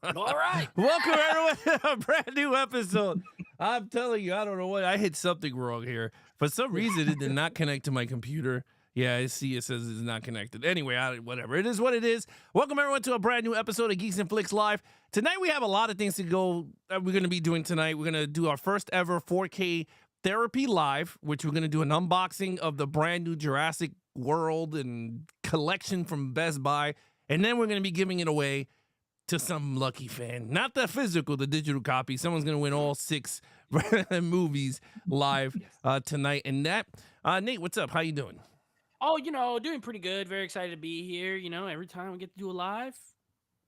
All right. Welcome everyone to a brand new episode. I'm telling you, I don't know what I hit something wrong here. For some reason, it did not connect to my computer. Yeah, I see it says it's not connected. Anyway, whatever. It is what it is. Welcome everyone to a brand new episode of Geeks and Flix Live. Tonight we have a lot of things to go that we're going to be doing tonight. We're going to do our first ever 4K therapy live, which we're going to do an unboxing of the brand new Jurassic World and collection from Best Buy. And then we're going to be giving it away to some lucky fan. Not the physical, the digital copy. Someone's going to win all 6 movies live tonight. And that, Nate, what's up? How you doing? Oh, doing pretty good. Very excited to be here. Every time we get to do a live,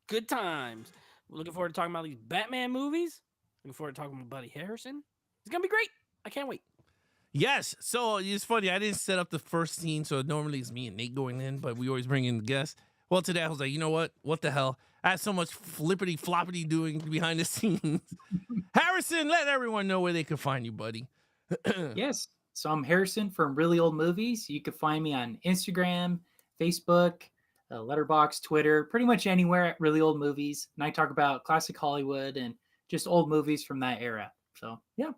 good times. We're looking forward to talking about these Batman movies. Looking forward to talking about Buddy Harrison. It's going to be great. I can't wait. Yes. So it's funny. I didn't set up the first scene. So normally it's me and Nate going in, but we always bring in the guests. Well, today I was like, you know what? What the hell? I had so much flippity floppity doing behind the scenes. Harrison, let everyone know where they can find you, buddy. Yes. So I'm Harrison from Reely Old Movies. You can find me on Instagram, Facebook, Letterboxd, Twitter, pretty much anywhere at Reely Old Movies. And I talk about classic Hollywood and just old movies from that era. So, yeah.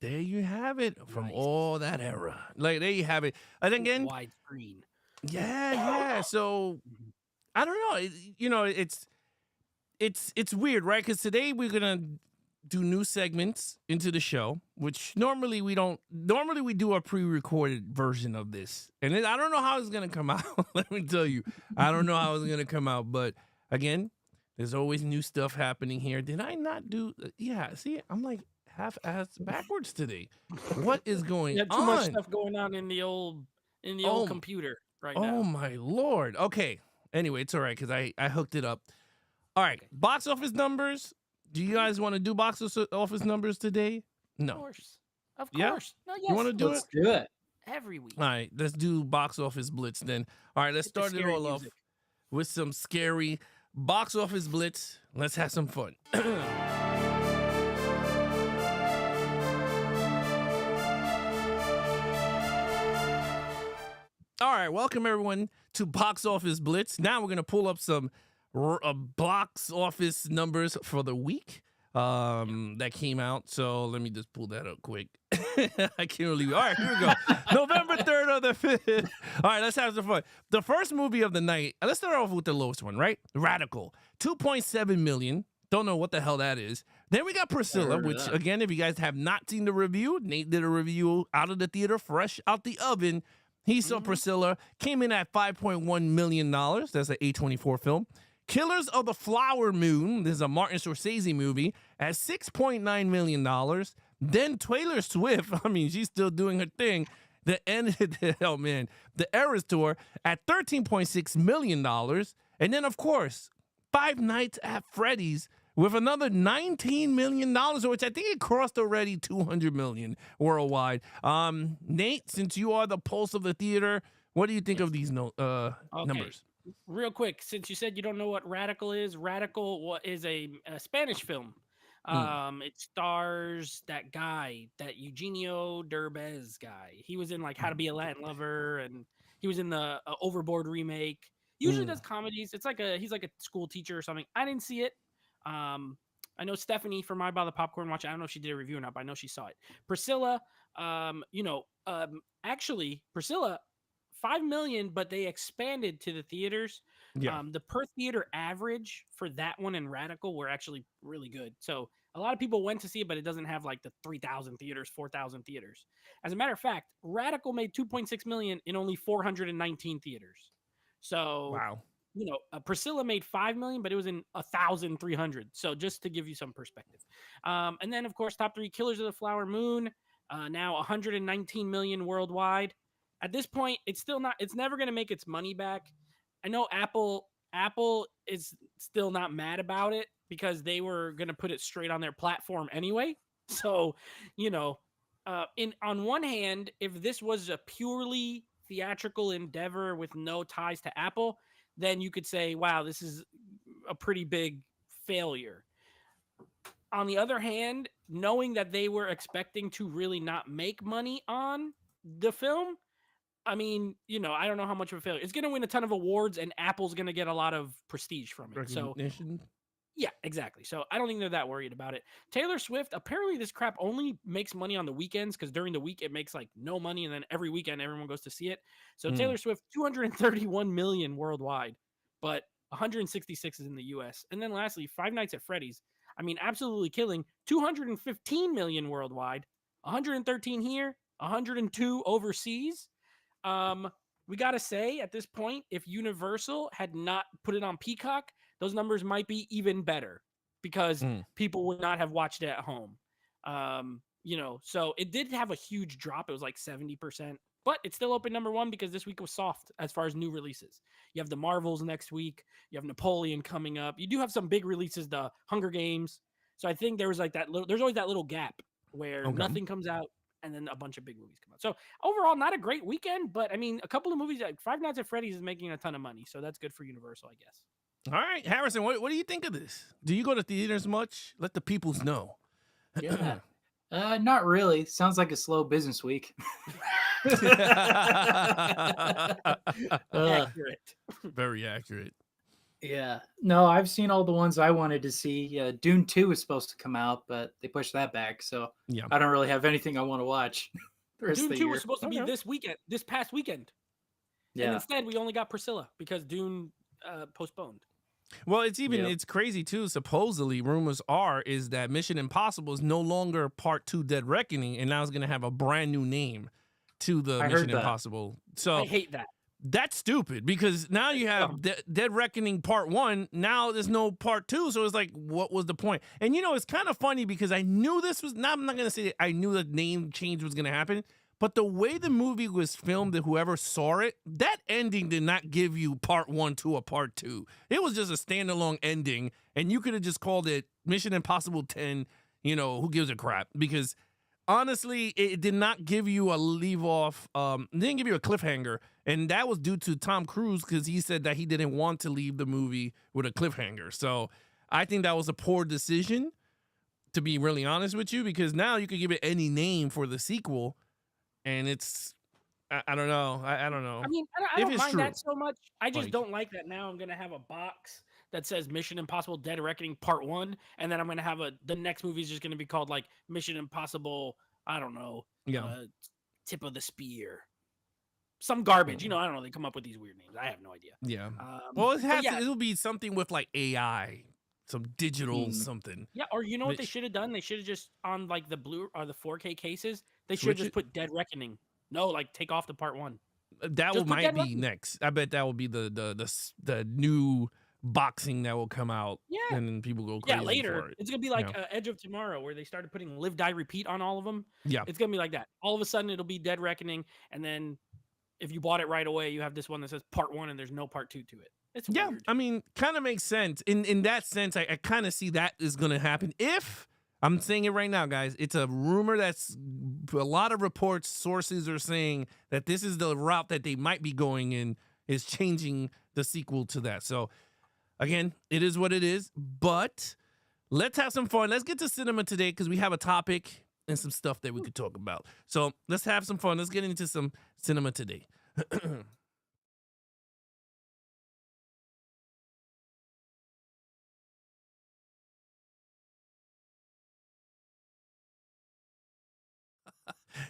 There you have it. From Nice. all that era. Like, there you have it. And again, Widescreen. Yeah. So I don't know. It's weird, right? Because today we're gonna do new segments into the show, which normally we don't. Normally we do a pre-recorded version of this, and I don't know how it's gonna come out. Let me tell you, I don't know how it's gonna come out. But again, there's always new stuff happening here. Did I not do? Yeah. See, I'm like half-ass backwards today. What is going You on? have too much stuff going on in the old computer right now. Oh my Lord. Okay. Anyway, it's all right because I hooked it up. All right. Okay. Box office numbers. Do you guys want to do box office numbers today? No. Of course. Of Yeah? course. No, yes. You want to do Let's it? do it. every week. All right. Let's do box office blitz then. All right. Let's Hit the start it scary all off music. with some scary box office blitz. Let's have some fun. All right, welcome everyone to Box Office Blitz. Now we're gonna pull up some box office numbers for the week that came out. So let me just pull that up quick. I can't believe it. All right, here we go. November 3rd or the 5th. All right, let's have some fun. The first movie of the night. Let's start off with the lowest one, right? Radical, 2.7 million. Don't know what the hell that is. Then we got Priscilla, which again, if you guys have not seen the review, Nate did a review out of the theater, fresh out the oven. He saw Priscilla, came in at $5.1 million. That's an A24 film. Killers of the Flower Moon, this is a Martin Scorsese movie, at $6.9 million. Then Taylor Swift, I mean, she's still doing her thing. The Eras Tour at $13.6 million. And then, of course, Five Nights at Freddy's with another $19 million, which I think it crossed already $200 million worldwide. Nate, since you are the pulse of the theater, what do you think of these numbers? Real quick, since you said you don't know what Radical is, Radical is a Spanish film. It stars that guy, that Eugenio Derbez guy. He was in like How to Be a Latin Lover, and he was in the Overboard remake. Usually does comedies. It's like he's like a school teacher or something. I didn't see it. I know Stephanie from My By the Popcorn Watch. I don't know if she did a review or not, but I know she saw it. Priscilla, actually Priscilla, 5 million, but they expanded to the theaters. Yeah. The per theater average for that one and Radical were actually really good. So a lot of people went to see it, but it doesn't have like the 3,000 theaters, 4,000 theaters. As a matter of fact, Radical made 2.6 million in only 419 theaters. So Wow. Priscilla made 5 million, but it was in 1,300. So just to give you some perspective. And then of course, top 3, Killers of the Flower Moon, now 119 million worldwide. At this point, it's never going to make its money back. I know Apple is still not mad about it because they were going to put it straight on their platform anyway. So, on one hand, if this was a purely theatrical endeavor with no ties to Apple, then you could say, wow, this is a pretty big failure. On the other hand, knowing that they were expecting to really not make money on the film, I mean, I don't know how much of a failure. It's going to win a ton of awards, and Apple's going to get a lot of prestige from it. Recognition? Yeah, exactly. So I don't think they're that worried about it. Taylor Swift, apparently this crap only makes money on the weekends because during the week it makes like no money, and then every weekend everyone goes to see it. So Mm. Taylor Swift, 231 million worldwide, but 166 is in the US. And then lastly, Five Nights at Freddy's. I mean, absolutely killing 215 million worldwide, 113 here, 102 overseas. We gotta say at this point, if Universal had not put it on Peacock, those numbers might be even better because Mm. people would not have watched it at home. So it did have a huge drop. It was like 70%, but it's still open number one because this week was soft as far as new releases. You have the Marvels next week. You have Napoleon coming up. You do have some big releases, the Hunger Games. So I think there was like that little, there's always that little gap where Okay. nothing comes out and then a bunch of big movies come out. So overall, not a great weekend, but I mean, a couple of movies like Five Nights at Freddy's is making a ton of money. So that's good for Universal, I guess. All right, Harrison, what do you think of this? Do you go to theaters much? Let the peoples know. Yeah. Not really. Sounds like a slow business week. Accurate. Very accurate. Yeah. No, I've seen all the ones I wanted to see. Dune 2 was supposed to come out, but they pushed that back. So Yeah. I don't really have anything I want to watch. the rest of Dune the 2 year. was supposed to be Okay. this past weekend. And Yeah. instead, we only got Priscilla because Dune postponed. Well, it's even Yep. it's crazy too. Supposedly, rumors is that Mission Impossible is no longer Part 2 Dead Reckoning, and now it's gonna have a brand new name to the I heard Mission that. Impossible. I So hate that. that's stupid because now you have Dead Reckoning Part 1. Now there's no Part 2. So it's like, what was the point? And it's kind of funny because I knew this was not, I'm not going to say I knew the name change was going to happen, but the way the movie was filmed, that whoever saw it, that ending did not give you Part 1 to a Part 2. It was just a standalone ending, and you could have just called it Mission Impossible 10, who gives a crap? Because honestly, it did not give you a leave off, it didn't give you a cliffhanger. And that was due to Tom Cruise because he said that he didn't want to leave the movie with a cliffhanger. So I think that was a poor decision, to be really honest with you, because now you could give it any name for the sequel. And it's, I don't know. I don't know. I mean, I If don't it's mind true. that so much. I just Like- don't like that now I'm going to have a box that says Mission Impossible Dead Reckoning Part 1. And then I'm going to have the next movie is just going to be called like Mission Impossible, I don't know, Yeah. Tip of the Spear. Some garbage. I don't know. They come up with these weird names. I have no idea. Yeah. Well, it but has yeah. it'll be something with like AI, some digital something. Yeah, or you know what they Which- should have done? They should have just on like the blue or the 4K cases. They should have Switch just put Dead Reckoning. No, like take off the Part 1. That Just put might Dead be Reckoning. next. I bet that will be the new boxing that will come out. Yeah. And then people go crazy Yeah, later for it. it's gonna be like Yeah. Edge of Tomorrow, where they started putting Live, Die, Repeat on all of them. Yeah. It's gonna be like that. All of a sudden, it'll be Dead Reckoning, and then if you bought it right away, you have this one that says Part 1, and there's no Part 2 to it. It's Yeah, weird. I mean, kind of makes sense. In that sense, I kind of see that is going to happen. If I'm saying it right now, guys, it's a rumor that's a lot of reports, sources are saying that this is the route that they might be going in, is changing the sequel to that. So again, it is what it is, but let's have some fun. Let's get to cinema today because we have a topic and some stuff that we could talk about. So let's have some fun. Let's get into some cinema today.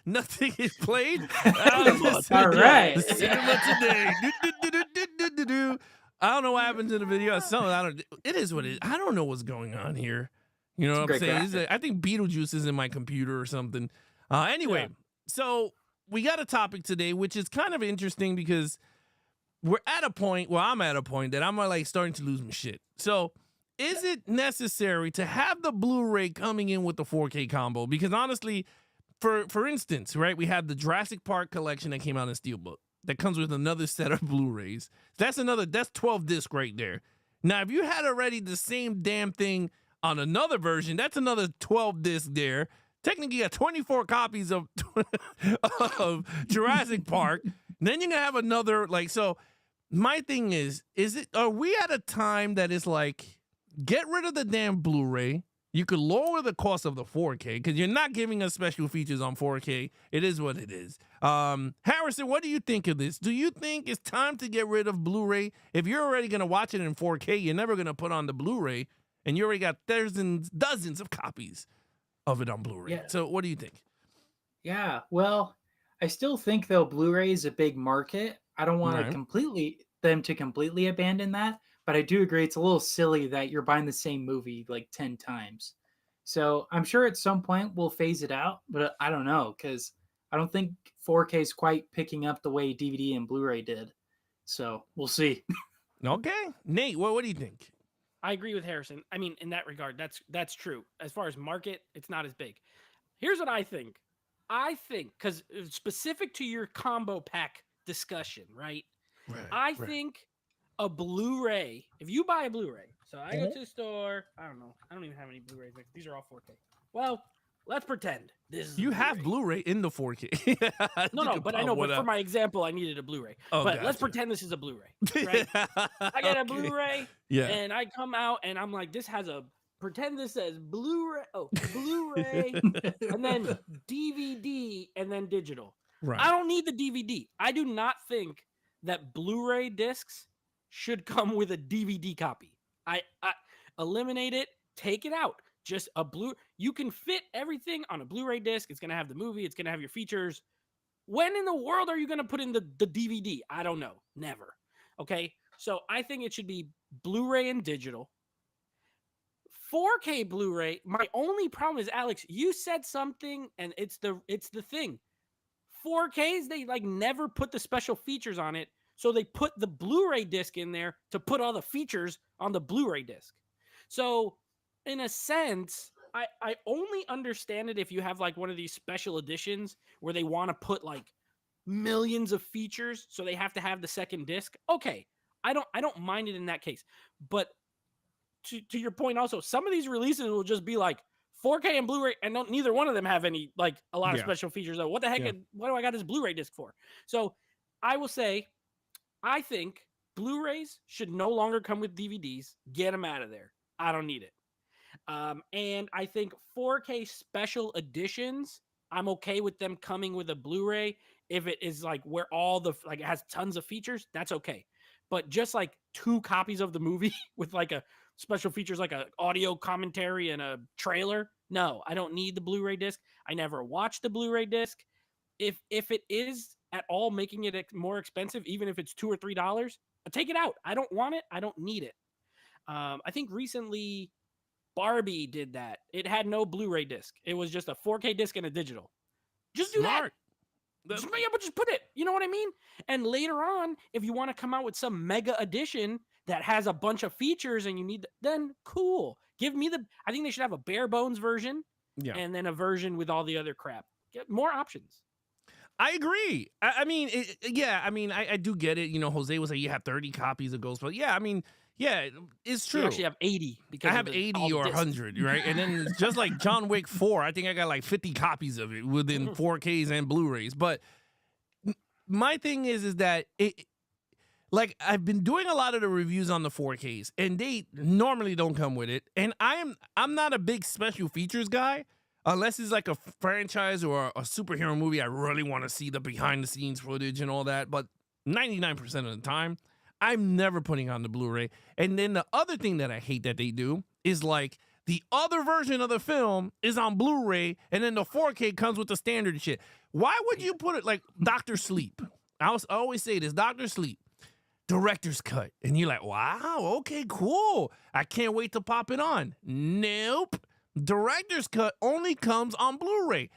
Nothing is played. All right. The cinema today. Do. I don't know what happened to the video. It is what it is. I don't know what's going on here. You know It's a what I'm great saying? graphic. I think Beetlejuice is in my computer or something. Anyway, Yeah. so we got a topic today, which is kind of interesting because we're at a point, well, I'm at a point that I'm like starting to lose my shit. So is it necessary to have the Blu-ray coming in with the 4K combo? Because honestly, for instance, right, we have the Jurassic Park collection that came out in Steelbook that comes with another set of Blu-rays. That's 12 disc right there. Now, if you had already the same damn thing on another version, that's another 12 disc there. Technically, you got 24 copies of Jurassic Park. Then you're gonna have another so. My thing is are we at a time that is like, get rid of the damn Blu-ray? You could lower the cost of the 4K because you're not giving us special features on 4K. It is what it is. Harrison, what do you think of this? Do you think it's time to get rid of Blu-ray? If you're already going to watch it in 4K, you're never going to put on the Blu-ray and you already got dozens of copies of it on Blu-ray. Yeah. So what do you think? Yeah, well, I still think though Blu-ray is a big market. I don't want Right. to completely abandon that, but I do agree it's a little silly that you're buying the same movie like 10 times. So I'm sure at some point we'll phase it out, but I don't know because I don't think 4K is quite picking up the way DVD and Blu-ray did. So we'll see. Okay, Nate, what do you think? I agree with Harrison. I mean, in that regard, that's true. As far as market, it's not as big. Here's what I think. I think because specific to your combo pack discussion, right? I think a Blu-ray. If you buy a Blu-ray, so I go to the store. I don't know. I don't even have any Blu-rays. These are all 4K. Well, let's pretend this is You a have Blu-ray in the 4K. No, but I know. But for my example, I needed a Blu-ray. Oh, but let's gotcha. pretend this is a Blu-ray, right? I get a Okay. Blu-ray, Yeah. and I come out, and I'm like, this has a. Pretend this says Blu-ray. Oh, Blu-ray, and then DVD, and then digital. Right. I don't need the DVD. I do not think that Blu-ray discs should come with a DVD copy. I eliminate it, take it out. Just a you can fit everything on a Blu-ray disc. It's going to have the movie. It's going to have your features. When in the world are you going to put in the DVD? I don't know. Never. Okay. So I think it should be Blu-ray and digital. 4K Blu-ray. My only problem is, Alex, you said something and it's the thing. 4Ks, they like never put the special features on it. So they put the Blu-ray disc in there to put all the features on the Blu-ray disc. So in a sense, I only understand it if you have like one of these special editions where they want to put like millions of features, so they have to have the second disc. Okay, I don't mind it in that case. But to your point also, some of these releases will just be like 4K and Blu-ray, and neither one of them have any like a lot of special features. What the heck? Yeah. What do I got this Blu-ray disc for? So I will say, I think Blu-rays should no longer come with DVDs. Get them out of there. I don't need it. And I think 4K special editions, I'm okay with them coming with a Blu-ray if it is like where all the like it has tons of features. That's okay. But just like 2 copies of the movie with like a special features like a audio commentary and a trailer, no, I don't need the Blu-ray disc. I never watched the Blu-ray disc. If it is at all making it more expensive, even if it's $2 or $3, take it out. I don't want it. I don't need it. I think recently Barbie did that. It had no Blu-ray disc. It was just a 4K disc and a digital. Just do that. Just put it. You know what I mean? And later on, if you want to come out with some mega edition that has a bunch of features and you need, then cool. Give me I think they should have a bare bones version and then a version with all the other crap. Get more options. I agree. I mean, I do get it. You know, Jose was like, you have 30 copies of Ghostbusters. Yeah, I mean, yeah, it's true. You actually have 80 because I have 80 or 100, right? And then just like John Wick 4, I think I got like 50 copies of it within 4Ks and Blu-rays. But my thing is that like I've been doing a lot of the reviews on the 4Ks, and they normally don't come with it. And I'm not a big special features guy. Unless it's like a franchise or a superhero movie, I really want to see the behind-the-scenes footage and all that. But 99% of the time, I'm never putting on the Blu-ray. And then the other thing that I hate that they do is like the other version of the film is on Blu-ray, and then the 4K comes with the standard shit. Why would you put it like Dr. Sleep? I always say this, Dr. Sleep, director's cut. And you're like, wow, okay, cool. I can't wait to pop it on. Nope. Director's cut only comes on Blu-ray.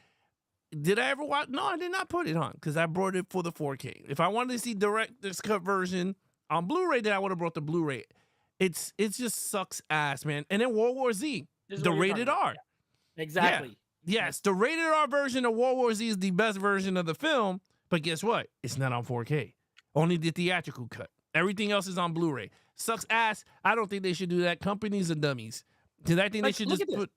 Did I ever watch? No, I did not put it on because I brought it for the 4K. If I wanted to see director's cut version on Blu-ray, then I would have brought the Blu-ray. It just sucks ass, man. And then World War Z, the rated R. Yeah. Exactly. Yeah. Yes, the rated R version of World War Z is the best version of the film, but guess what? It's not on 4K. Only the theatrical cut. Everything else is on Blu-ray. Sucks ass. I don't think they should do that. Companies are dummies. Because I think they should just put...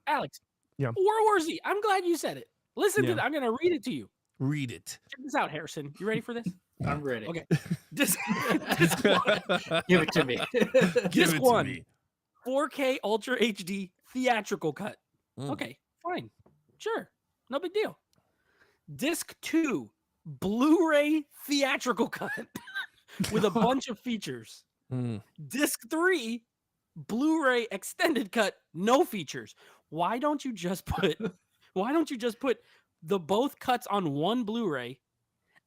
Alex, yeah. World War Z. I'm glad you said it. Listen to that. I'm going to read it to you. Read it. Check this out, Harrison. You ready for this? I'm ready. Okay. Give it to me. Disc 1, 4K Ultra HD theatrical cut. Okay, fine. Sure. No big deal. Disc 2, Blu-ray theatrical cut with a bunch of features. Disc 3, Blu-ray extended cut, no features. Why don't you just put the both cuts on one Blu-ray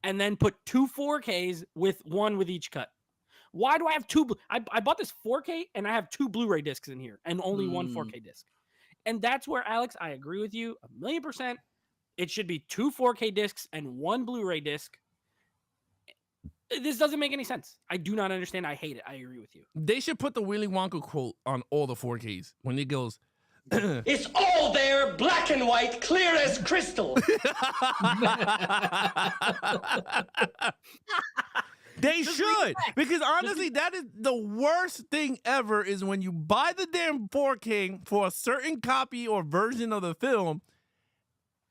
and then put 2 4Ks with one with each cut? Why do I have two? I bought this 4K and I have 2 Blu-ray discs in here and only one 4K disc. And that's where, Alex, I agree with you 1,000,000%. It should be 2 4K discs and 1 Blu-ray disc. This doesn't make any sense. I do not understand. I hate it. I agree with you. They should put the Willy Wonka quote on all the 4Ks when it goes, It's all there, black and white, clear as crystal. They should, because honestly, that is the worst thing ever. Is when you buy the damn 4K for a certain copy or version of the film,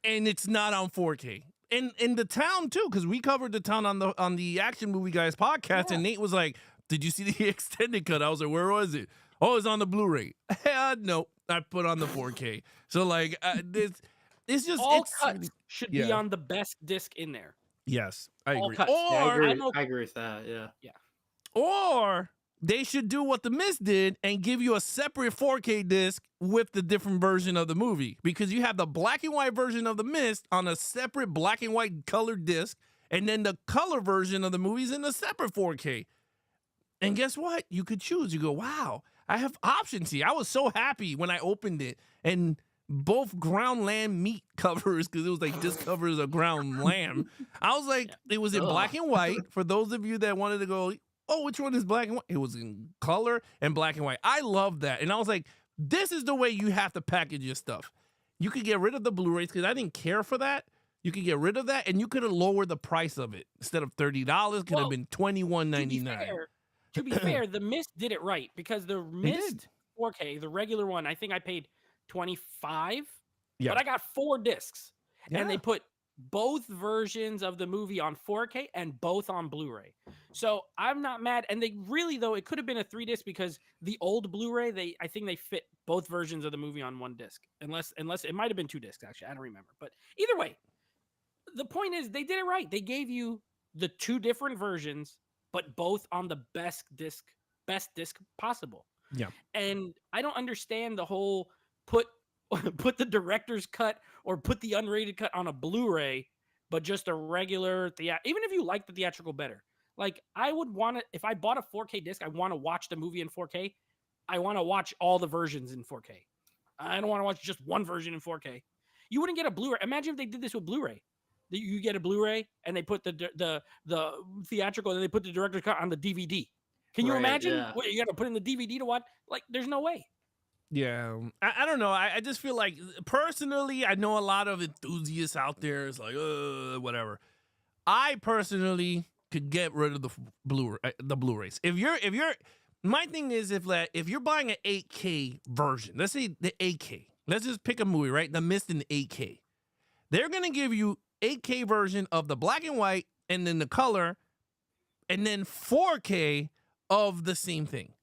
and it's not on 4K. In the town too, because we covered the town on the Action Movie Guys podcast, and Nate was like, "Did you see the extended cut?" I was like, "Where was it?" "Oh, it's on the Blu-ray." No, I put on the 4K. So like, it's just all cuts should be on the best disc in there. Yes, I agree. Cuts. Or I agree with that. Yeah. Or they should do what The Mist did and give you a separate 4K disc with the different version of the movie, because you have the black and white version of The Mist on a separate black and white colored disc, and then the color version of the movie's in a separate 4K. And guess what? You could choose. You go, wow, I have options here. I was so happy when I opened it, and both ground lamb meat covers, because it was like, this covers a ground lamb. I was like, it was in black and white. For those of you that wanted to go, oh, which one is black and white? It was in color and black and white. I love that. And I was like, this is the way you have to package your stuff. You could get rid of the Blu-rays, because I didn't care for that. You could get rid of that, and you could have lowered the price of it. Instead of $30, could have been $21.99. To be fair, The Mist did it right, because the Mist 4K, the regular one, I think I paid $25, but I got 4 discs, and they put both versions of the movie on 4K and both on Blu-ray. So I'm not mad. And they really, though, it could have been a 3 disc, because the old Blu-ray, I think they fit both versions of the movie on 1 disc, unless it might have been 2 discs, actually. I don't remember. But either way, the point is they did it right. They gave you the 2 different versions, but both on the best disc possible. Yeah. And I don't understand the whole put the director's cut or put the unrated cut on a Blu-ray, but just a regular even if you like the theatrical better. Like, I would want to, if I bought a 4K disc, I want to watch the movie in 4K. I want to watch all the versions in 4K. I don't want to watch just one version in 4K. You wouldn't get a Blu-ray. Imagine if they did this with Blu-ray. You get a Blu-ray and they put the theatrical, and they put the director's cut on the DVD. Can you imagine what you got to put in the DVD to watch? Like, there's no way. Yeah, I don't know. I just feel like, personally, I know a lot of enthusiasts out there. It's like, whatever. I personally could get rid of the Blu-rays. My thing is, if you're buying an 8K version, let's say the 8K. Let's just pick a movie, right? The Mist in 8K. They're gonna give you 8K version of the black and white, and then the color, and then 4K of the same thing.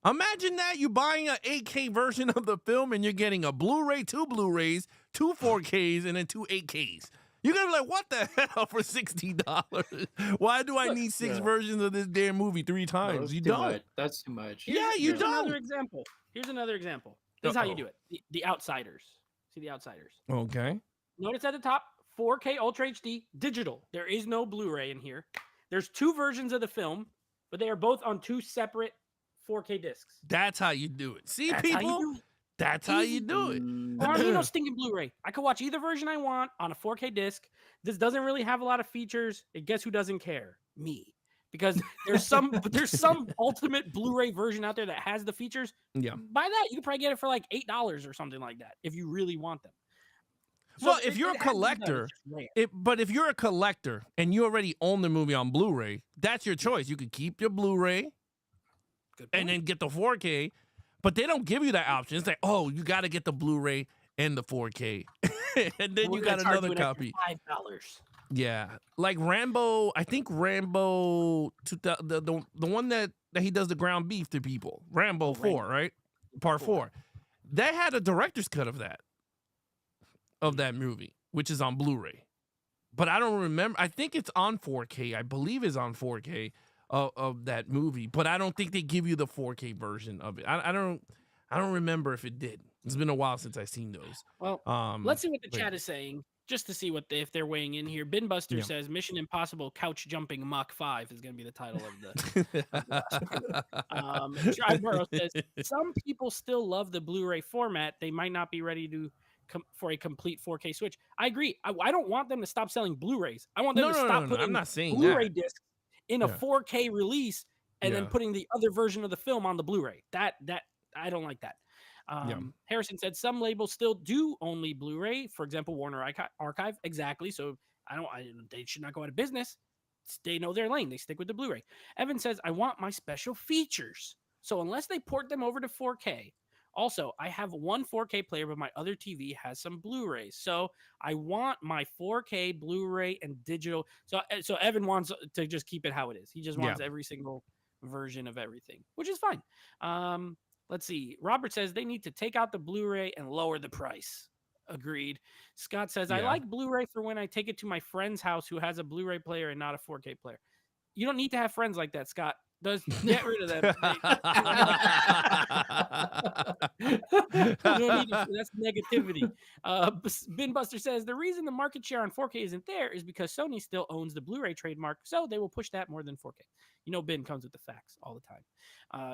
Imagine that, you buying an 8K version of the film, and you're getting a Blu-ray, 2 Blu-rays, 2 4Ks, and then 2 8Ks. You're going to be like, what the hell for $60? Why do I need 6 versions of this damn movie 3 times? You don't. That's too much. Here's another example. Here's another example. This is how you do it. The Outsiders. See The Outsiders. Okay. Notice at the top, 4K Ultra HD digital. There is no Blu-ray in here. There's 2 versions of the film, but they are both on 2 separate 4K discs. That's how you do it. See, people? That's how you do it. I don't need no stinking Blu-ray. I could watch either version I want on a 4K disc. This doesn't really have a lot of features. And guess who doesn't care? Me. Because there's some ultimate Blu-ray version out there that has the features. Yeah. Buy that. You can probably get it for like $8 or something like that if you really want them. So well, if you're a collector, if you're a collector and you already own the movie on Blu-ray, that's your choice. You could keep your Blu-ray and then get the 4K, but they don't give you that option. It's like, oh, you got to get the Blu-ray and the 4K, and then you got another copy. $5. Yeah, like Rambo. I think Rambo, the one that he does the ground beef to people. Rambo 4, right? Part 4. They had a director's cut of that movie, which is on Blu-ray, but I don't remember. I think it's on 4K. I believe it's on 4K. of that movie, but I don't think they give you the 4K version of it. I don't remember if it did. It's been a while since I've seen those. Well, let's see what the but chat is saying, just to see if they're weighing in here. Binbuster Yeah. says Mission Impossible Couch Jumping Mach 5 is going to be the title of the. Triborough says some people still love the Blu-ray format. They might not be ready to for a complete 4K switch. I agree. I don't want them to stop selling Blu-rays. I want them to stop putting I'm not saying Blu-ray that. discs in a Yeah. 4K release and then Yeah. putting the other version of the film on the Blu-ray. That I don't like that. Yeah. Harrison said some labels still do only Blu-ray. For example, Warner Archive. Exactly. So they should not go out of business. They know their lane. They stick with the Blu-ray. Evan says, I want my special features. So unless they port them over to 4K. Also, I have one 4K player, but my other TV has some Blu-rays. So I want my 4K Blu-ray and digital. So Evan wants to just keep it how it is. He just wants every single version of everything, which is fine. Let's see. Robert says they need to take out the Blu-ray and lower the price. Agreed. Scott says, I like Blu-ray for when I take it to my friend's house who has a Blu-ray player and not a 4K player. You don't need to have friends like that, Scott. Just get rid of them. That's negativity. Binbuster says the reason the market share on 4K isn't there is because Sony still owns the Blu-ray trademark, so they will push that more than 4K. You know, Bin comes with the facts all the time.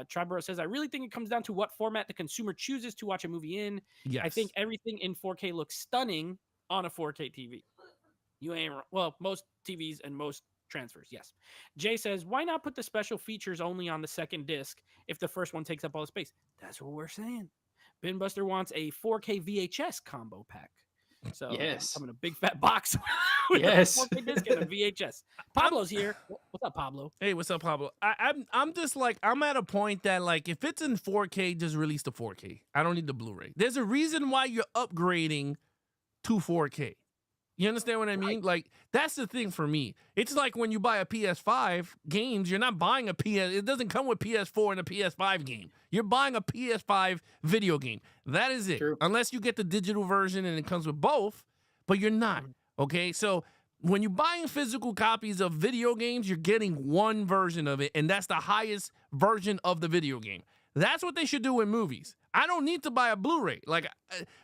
Triborough says, I really think it comes down to what format the consumer chooses to watch a movie in. Yes. I think everything in 4K looks stunning on a 4K TV. You ain't wrong. Well, most TVs and most transfers, yes. Jay says, why not put the special features only on the second disc if the first one takes up all the space? That's what we're saying. Binbuster wants a 4K VHS combo pack. So Yes. I'm in a big fat box with a 4K disc and a VHS. Pablo's here. What's up, Pablo? Hey, what's up, Pablo? I'm just like, I'm at a point that like if it's in 4K, just release the 4K. I don't need the Blu-ray. There's a reason why you're upgrading to 4K. You understand what I mean? Right. Like, that's the thing for me. It's like when you buy a PS5 games, you're not buying a PS. It doesn't come with PS4 and a PS5 game. You're buying a PS5 video game. That is it. True. Unless you get the digital version and it comes with both, but you're not. Okay? So when you're buying physical copies of video games, you're getting one version of it, and that's the highest version of the video game. That's what they should do in movies. I don't need to buy a Blu-ray. Like,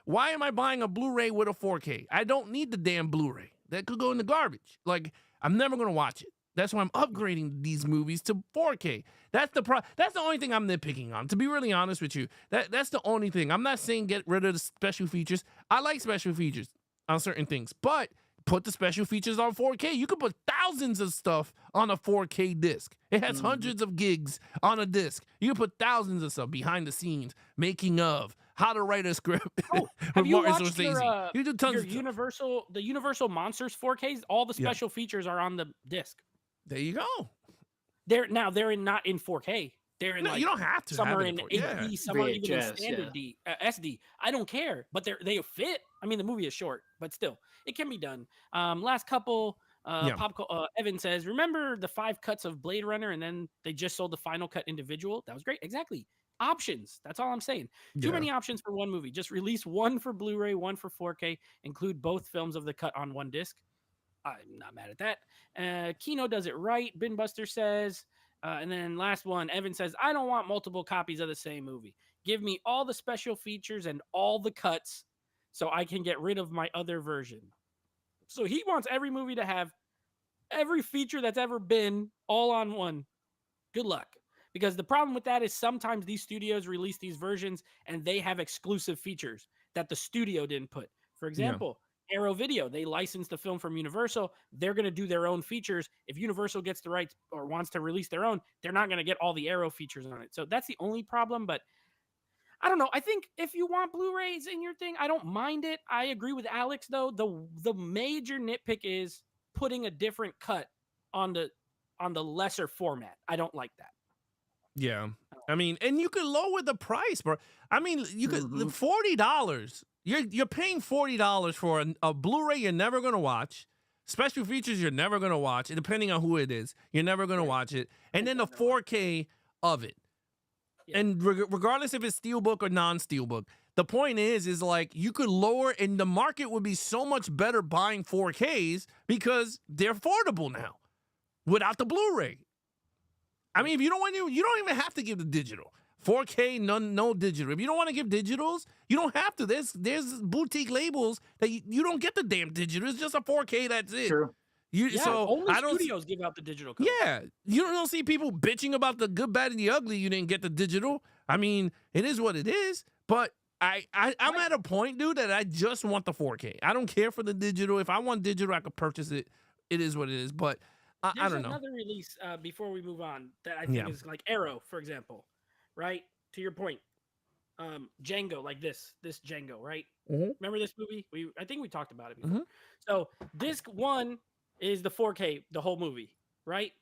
why am I buying a Blu-ray with a 4K? I don't need the damn Blu-ray. That could go in the garbage. Like, I'm never going to watch it. That's why I'm upgrading these movies to 4K. That's the only thing I'm nitpicking on. To be really honest with you, that's the only thing. I'm not saying get rid of the special features. I like special features on certain things, but put the special features on 4K. You could put thousands of stuff on a 4K disc. It has hundreds of gigs on a disc. You can put thousands of stuff behind the scenes, making of, how to write a script. Oh, have you watched you do tons of the Universal Monsters 4Ks? All the special features are on the disc. There you go. They're not in 4K. They're in you don't have to. Some have are it in HD, some are even in VHS, standard SD. I don't care, but they fit. I mean, the movie is short, but still, it can be done. Last couple, Evan says, remember the 5 cuts of Blade Runner, and then they just sold the final cut individual? That was great. Exactly. Options. That's all I'm saying. Too many options for one movie. Just release one for Blu-ray, one for 4K. Include both films of the cut on one disc. I'm not mad at that. Kino does it right. Binbuster says. And then last one, Evan says, I don't want multiple copies of the same movie. Give me all the special features and all the cuts so I can get rid of my other version. So he wants every movie to have every feature that's ever been all on one. Good luck. Because the problem with that is sometimes these studios release these versions and they have exclusive features that the studio didn't put. For example, Arrow Video, they licensed the film from Universal. They're going to do their own features. If Universal gets the rights or wants to release their own, they're not going to get all the Arrow features on it. So that's the only problem. But I don't know. I think if you want Blu-rays in your thing, I don't mind it. I agree with Alex, though. The major nitpick is putting a different cut on the lesser format. I don't like that. Yeah. I mean, and you could lower the price, bro. I mean, you could $40. You're paying $40 for a Blu-ray you're never going to watch, special features you're never going to watch, depending on who it is. You're never going to watch it. And then the 4K of it. Yeah. And regardless if it's Steelbook or non-Steelbook, the point is like you could lower, and the market would be so much better buying 4Ks because they're affordable now without the Blu-ray. I mean, if you don't want to, you don't even have to give the digital. 4K, no digital. If you don't want to give digitals, you don't have to. There's boutique labels that you don't get the damn digital. It's just a 4K. That's it. True. Yeah, So only I don't. studios give out the digital code. Yeah, you don't see people bitching about the good, bad, and the ugly. You didn't get the digital. I mean, it is what it is. But I'm at a point, dude, that I just want the 4K. I don't care for the digital. If I want digital, I could purchase it. It is what it is. But I There's don't know. another release before we move on that I think is like Arrow, for example, right? To your point, Django, like this Django, right? Mhm. Remember this movie? I think we talked about it before. So disc 1 is the 4K, the whole movie, right?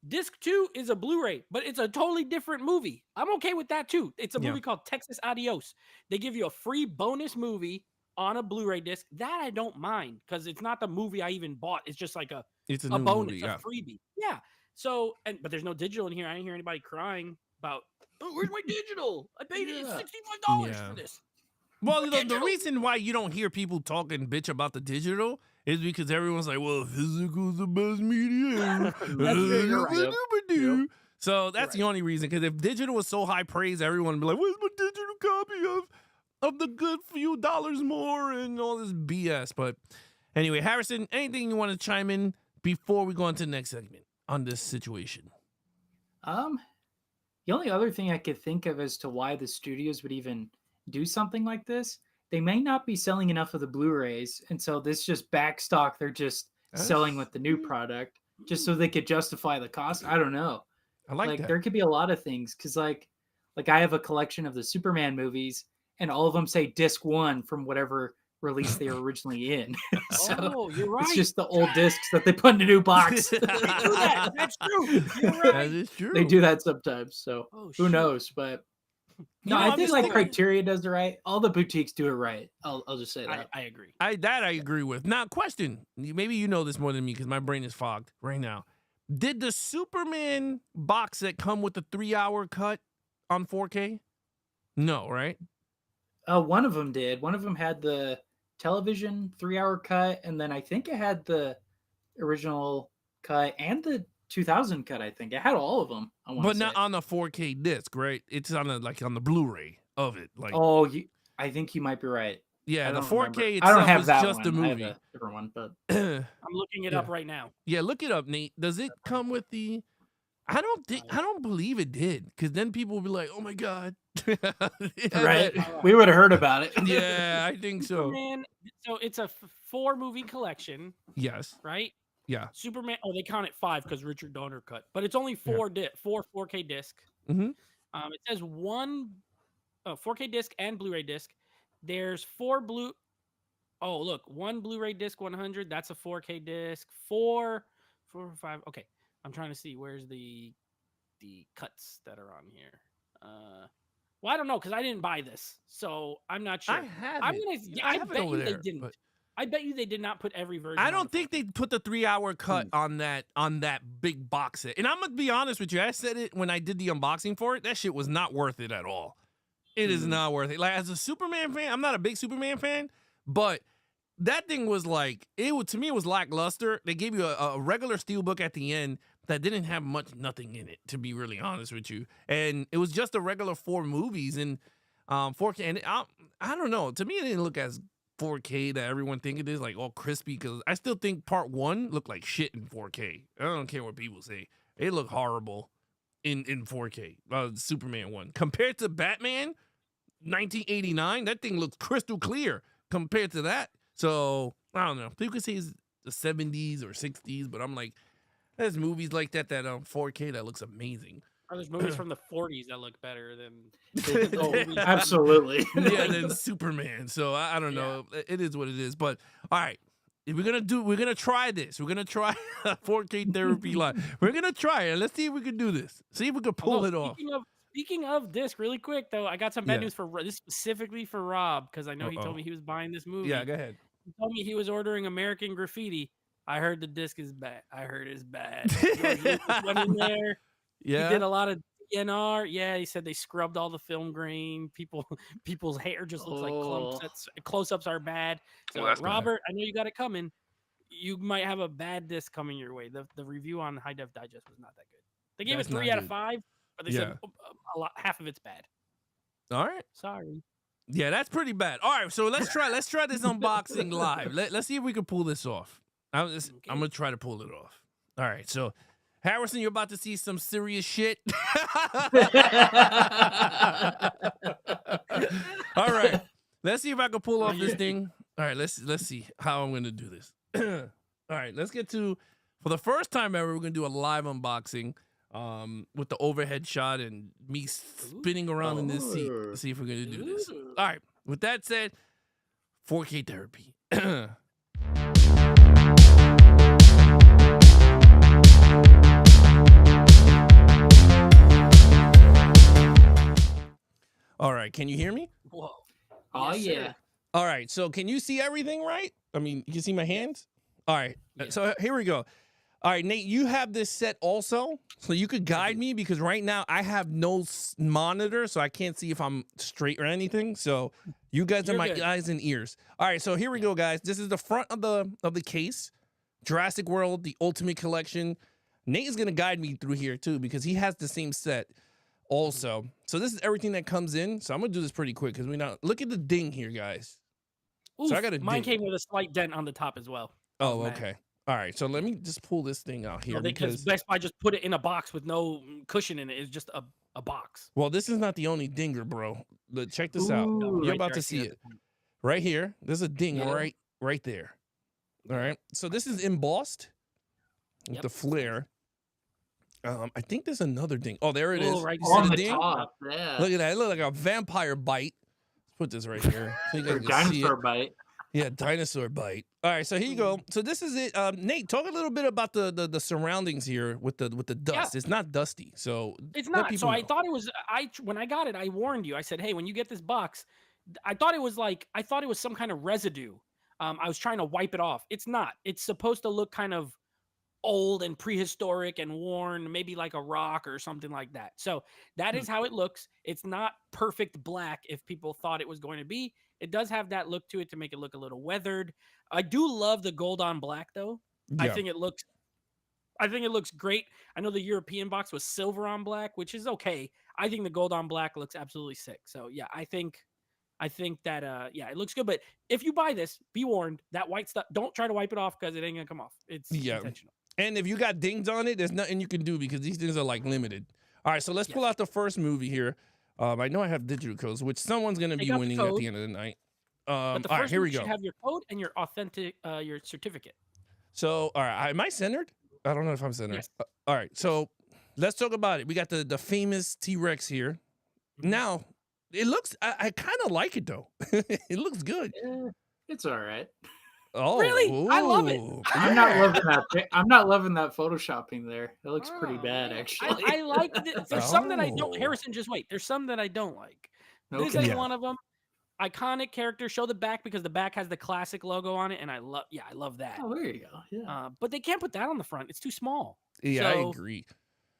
Disc 2 is a Blu-ray, but it's a totally different movie. I'm okay with that too. It's a movie called Texas Adios. They give you a free bonus movie on a Blu-ray disc. That I don't mind because it's not the movie I even bought. It's just like a new bonus, movie, a freebie. Yeah. So, but there's no digital in here. I didn't hear anybody crying about, oh, where's my digital? I paid $65 for this. Well, the reason why you don't hear people talking bitch about the digital is because everyone's like, well, physical's the best medium. So that's the only reason. Because if digital was so high praise, everyone would be like, where's my digital copy of the good few dollars more and all this BS. But anyway, Harrison, anything you want to chime in before we go on to the next segment on this situation? The only other thing I could think of as to why the studios would even do something like this, they may not be selling enough of the Blu-rays, and so this just backstock they're just selling with the new product just so they could justify the cost. I don't know. I like that. There could be a lot of things because like I have a collection of the Superman movies, and all of them say disc 1 from whatever release they were originally in. So you're right. it's just the old discs that they put in a new box. That's true. You're right. That is true. They do that sometimes. So who knows? But no, I think like Criteria does it right. All the boutiques do it right. I'll just say that. I agree. I agree with. Now, question. Maybe you know this more than me because my brain is fogged right now. Did the Superman box set come with the 3-hour cut on 4K? No, right? One of them did. One of them had the television 3-hour cut, and then I think it had the original cut and the 2000 cut. I think it had all of them. But not on the 4K disc, right? It's on the Blu-ray of it. Like, I think you might be right. Yeah, the 4K I don't have is that just one. a movie. I have a different one, but I'm looking it up right now. Yeah, look it up, Nate. Does it come with the? I don't believe it did, because then people will be like, "Oh my god!" Right? We would have heard about it. Yeah, I think so. Superman. So it's a 4-movie collection. Yes. Right. Yeah. Superman. Oh, they count it 5 because Richard Donner cut, but it's only 4 4K disc. Mm-hmm. It says 4K disc and Blu-ray disc. There's 4 Oh, look, 1 Blu-ray disc 100. That's a 4K disc. 4 or 5. Okay, I'm trying to see where's the cuts that are on here. Well, I don't know because I didn't buy this, so I'm not sure. I have I'm it. gonna. I bet you they didn't. But I bet you they did not put every version. I don't think they put the 3-hour cut on that big box set. And I'm gonna be honest with you. I said it when I did the unboxing for it. That shit was not worth it at all. It is not worth it. Like, as a Superman fan, I'm not a big Superman fan, but that thing was like, to me, it was lackluster. They gave you a regular steelbook at the end that didn't have nothing in it, to be really honest with you. And it was just a regular 4 movies and 4K. And I don't know. To me, it didn't look as 4K that everyone think it is, like all crispy, because I still think part 1 looked like shit in 4K. I don't care what people say. It looked horrible in 4K, Superman 1. Compared to Batman 1989, that thing looks crystal clear compared to that. So, I don't know. People could say it's the 70s or 60s, but I'm like, there's movies like that 4K that looks amazing. Or there's movies from the 40s that look better than absolutely. Yeah, than Superman. So I don't know. It is what it is. But all right, if we're gonna try this. We're gonna try 4K therapy live. We're gonna try it. Let's see if we can do this. See if we can pull it off. Speaking of disc, really quick though, I got some bad news for this specifically for Rob, because I know he told me he was buying this movie. Yeah, go ahead. He told me he was ordering American Graffiti. I heard the disc is bad. I heard it's bad. Went in there. Yeah. He did a lot of DNR. Yeah, he said they scrubbed all the film grain. People's hair just looks like clumps. Close-ups are bad. So Robert, I know you got it coming. You might have a bad disc coming your way. The review on High Def Digest was not that good. They gave That's it 3 not out of good. 5, but they Yeah. said a lot, half of it's bad. All right. Sorry. Yeah, that's pretty bad. All right, so let's try this unboxing live. Let's see if we can pull this off. I'm gonna try to pull it off. All right, so Harrison, you're about to see some serious shit. All right, let's see if I can pull off this thing. All right, let's see how I'm gonna do this. All right, let's get to, for the first time ever, we're gonna do a live unboxing. With the overhead shot and me spinning around in this seat. Let's see if we're gonna do this. All right. With that said, 4K therapy. All right. Can you hear me? Whoa. Oh, Yes, yeah. sir. All right. So can you see everything right? I mean, you can see my hands? All right. Yeah. So here we go. All right, Nate, you have this set also, so you could guide me because right now I have no monitor, so I can't see if I'm straight or anything. So you guys are You're my good. eyes and ears. All right, so here we go, guys. This is the front of the case. Jurassic World, the Ultimate Collection. Nate is gonna guide me through here too because he has the same set also. So this is everything that comes in. So I'm gonna do this pretty quick because we not look at the ding here, guys. Oof, I got a mine ding. came with a slight dent on the top as well. Oh, mad. okay. All right, so let me just pull this thing out here Because because Best Buy just put it in a box with no cushion in it. It's just a box. well, this is not the only dinger, bro. Check this out. Ooh. You're Right about there, to I see that. it right here. There's a ding Yeah. right there. All right. So this is embossed with Yep. the flare. I think there's another ding. Oh, there it is. Oh, right You see On the the ding? top. Yeah. Look at that. It looks like a vampire bite. Let's put this right here so you Or guys can see it. dinosaur bite. Yeah, dinosaur bite. All right, so here you go. So this is it. Nate, talk a little bit about the surroundings here with the dust. It's not dusty, so It's let not. people So I know. thought it was. When I got it, I warned you. I said, "Hey, when you get this box, I thought it was some kind of residue. I was trying to wipe it off. It's not. It's supposed to look kind of old and prehistoric and worn, maybe like a rock or something like that. So that is how it looks. It's not perfect black if people thought it was going to be. It does have that look to it to make it look a little weathered. I do love the gold on black though. I Yeah. think it looks great. I know the European box was silver on black, which is okay. I think the gold on black looks absolutely sick. So yeah, I think that it looks good. But if you buy this, be warned, that white stuff, don't try to wipe it off because it ain't gonna come off. It's Yeah. intentional. And if you got dings on it, there's nothing you can do because these things are like limited. All right, so let's pull out the first movie here. I know I have digital codes, which someone's gonna be Take out the winning at code. the end of the night. But All the right, first here one we go. should have your code and your authentic your certificate. So, all right, am I centered? I don't know if I'm centered. Yes. All right, so let's talk about it. We got the famous T-Rex here. Mhm. Now, it looks, I kind of like it though. It looks good. It's all right. Oh, Really? I love it. ooh, I'm not yeah. loving that. I'm not loving that photoshopping there. It looks pretty Oh, bad, man. actually. I like it. There's some that I don't. Oh. Harrison, just wait. There's some that I don't like. This Okay. ain't Yeah. one of them. Iconic character. Show the back because the back has the classic logo on it, and I love that. Oh, there you go. Yeah. But they can't put that on the front. It's too small. Yeah, I So, agree.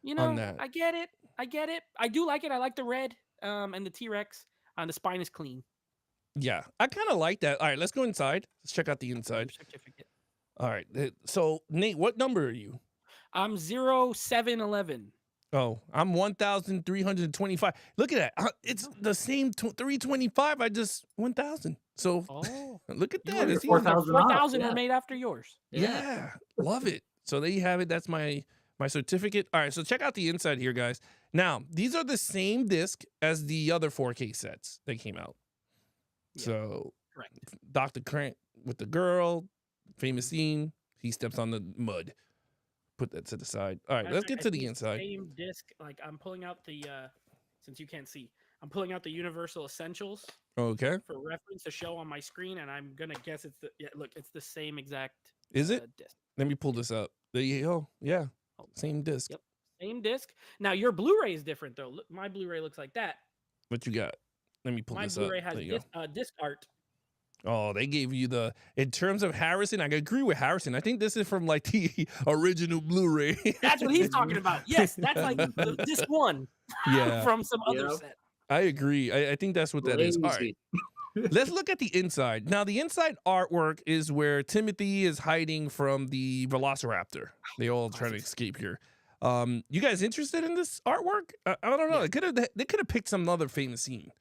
You on know, that. I get it. I do like it. I like the red and the T-Rex. The spine is clean. Yeah, I kind of like that. All right, let's go inside. Let's check out the inside. Certificate. All right. So, Nate, what number are you? I'm 0711. Oh, I'm 1,325. Look at that. It's the same 325. I just 1,000. So Oh, look at You that. were It's 4,000 off, 4,000 yeah. were made after yours. Yeah, love it. So there you have it. That's my certificate. All right, so check out the inside here, guys. Now, these are the same disc as the other 4K sets that came out. Yeah, So correct. Dr. Krant with the girl, famous scene. He steps on the mud. Put that to the side. All right, Matter let's of get fact, to I the think inside. Same disc. Like I'm pulling out the since you can't see, I'm pulling out the Universal Essentials Okay. for reference to show on my screen, and I'm gonna guess it's it's the same exact. Is it? Disc. Let me pull this up. There you go. Yeah. Oh. Same disc. Yep. Same disc. Now your Blu-ray is different though. Look, my Blu-ray looks like that. What you got? Let me pull My this up. Blu-ray has There you go. disc art. Oh, they gave you in terms of Harrison, I agree with Harrison. I think this is from like the original Blu-ray. That's what he's talking about. Yes, that's like the disc one Yeah, from some other Yep. set. I agree. I think that's what that is. All right, let's look at the inside. Now, the inside artwork is where Timothy is hiding from the Velociraptor. They all trying to escape here. You guys interested in this artwork? I don't know. Yeah. They could have picked some other famous scene.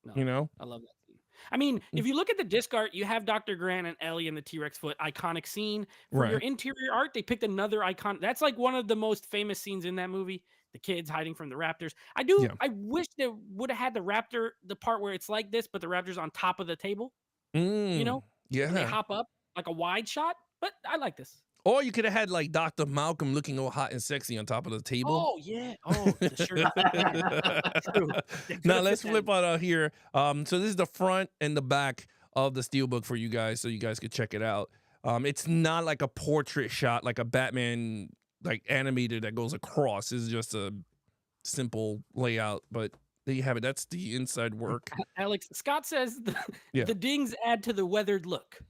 No, You know? I love that scene. I mean, if you look at the disc art, you have Dr. Grant and Ellie and the T-Rex foot, iconic scene. For your Right. interior art, they picked another icon. That's like one of the most famous scenes in that movie. The kids hiding from the raptors. Yeah. I wish they would have had the part where it's like this, but the raptors on top of the table. You know, when they Yeah. hop up like a wide shot. But I like this. Or you could have had like Dr. Malcolm looking all hot and sexy on top of the table. Oh yeah. Oh, the shirt. True. They could Now have let's fit that flip in. out here. So this is the front and the back of the Steelbook for you guys, so you guys could check it out. It's not like a portrait shot, like a Batman like animated that goes across. This is just a simple layout, but there you have it. That's the inside work. Alex Scott says Yeah. the dings add to the weathered look.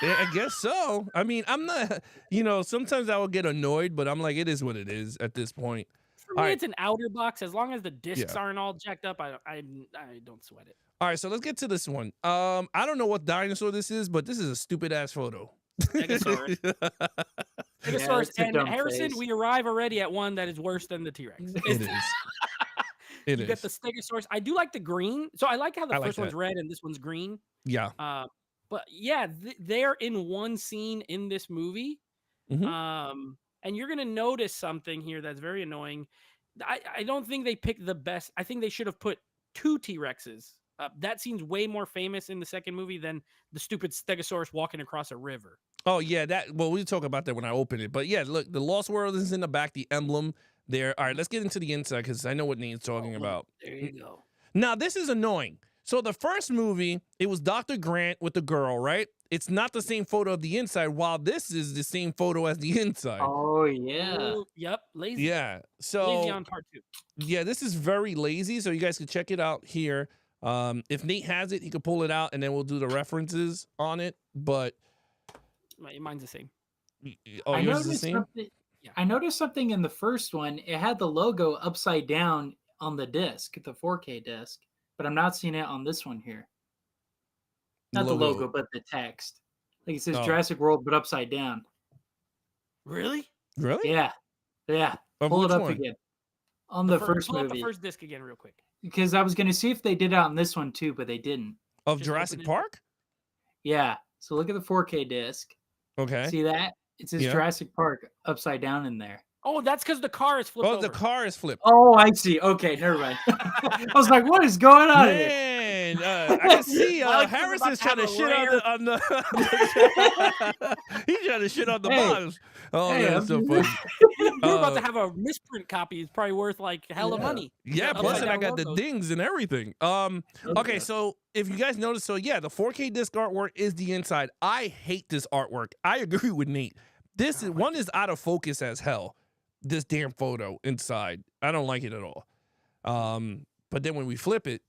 Yeah, I guess so. I mean, I'm not, sometimes I will get annoyed, but I'm like, it is what it is at this point. For me, All right. it's an outer box. As long as the discs Yeah. aren't all jacked up, I don't sweat it. All right, so let's get to this one. I don't know what dinosaur this is, but this is a stupid ass photo. Stegosaurus. Stegosaurus it's a and dumb Harrison, face. we arrive already at one that is worse than the T-Rex. It is. It You is. get the Stegosaurus. I do like the green. So I like how the I like first one's that. red and this one's green. Yeah. But yeah, they're in one scene in this movie. Mhm. And you're gonna notice something here that's very annoying. I don't think they picked the best. I think they should have put 2 T-Rexes. That seems way more famous in the second movie than the stupid Stegosaurus walking across a river. Oh yeah, we'll talk about that when I open it. But yeah, look, the Lost World is in the back, the emblem there. All right, let's get into the inside because I know what Nate's talking about. There you go. Now, this is annoying. So the first movie, it was Dr. Grant with the girl, right? It's not the same photo of the inside, while this is the same photo as the inside. Oh yeah. Ooh, yep, lazy. Yeah. Lazy So on part 2. yeah, this is very lazy. So you guys can check it out here. If Nate has it, he could pull it out and then we'll do the references on it. But Mine's the same. oh, I yours is the noticed same? something. I noticed something in the first one. It had the logo upside down on the disc, the 4K disc, but I'm not seeing it on this one here. Not the logo, but the text. Like it says Oh. Jurassic World, but upside down. Really? Really? Yeah, yeah. Of Pull which it up one? again on the first Pull up movie. the first disc again real quick. Because I was gonna see if they did it on this one too, but they didn't. Of Just Jurassic open it up. Park? Yeah. So look at the 4K disc. Okay. See that? It says Yeah. Jurassic Park upside down in there. Oh, that's because the car is flipped Oh, over. the car is flipped. Oh, I see. Okay, never mind. I was like, what is going on here? Man, I can see Alex is Harrison's about trying to to have shit a on the he's trying to shit on the Hey. bottoms. Oh, Hey, that's so I'm funny. You're about to have a misprint copy. It's probably worth like hella Yeah. money. Yeah, Upside plus I down got the logos. dings and everything. Okay, so if you guys notice, so yeah, the 4K disc artwork is the inside. I hate this artwork. I agree with Nate. This is one is out of focus as hell. This damn photo inside. I don't like it at all. But then when we flip it,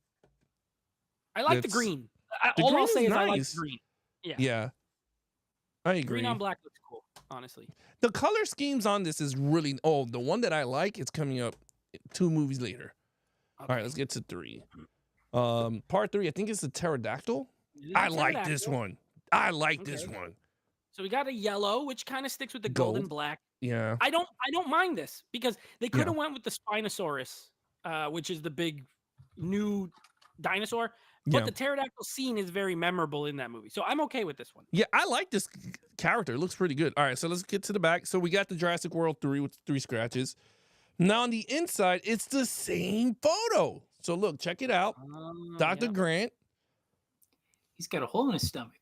I like the It's- green. the All green I'll is say is I like nice. the green. Yeah. yeah, I agree. Green on black looks cool, honestly. The color schemes on this is really the one that I like. It's coming up 2 movies later. All right, let's get to 3. Part 3, I think it's the pterodactyl. It is I a like this pterodactyl. one. I like this Okay. one. So we got a yellow, which kind of sticks with the gold and Gold. black. Yeah. I don't mind this because they could Yeah. have went with the Spinosaurus, which is the big new dinosaur. But Yeah. the pterodactyl scene is very memorable in that movie. So I'm okay with this one. Yeah, I like this character. It looks pretty good. All right, so let's get to the back. So we got the Jurassic World 3 with 3 scratches. Now on the inside, it's the same photo. So look, check it out. Dr. Yeah. Grant. He's got a hole in his stomach.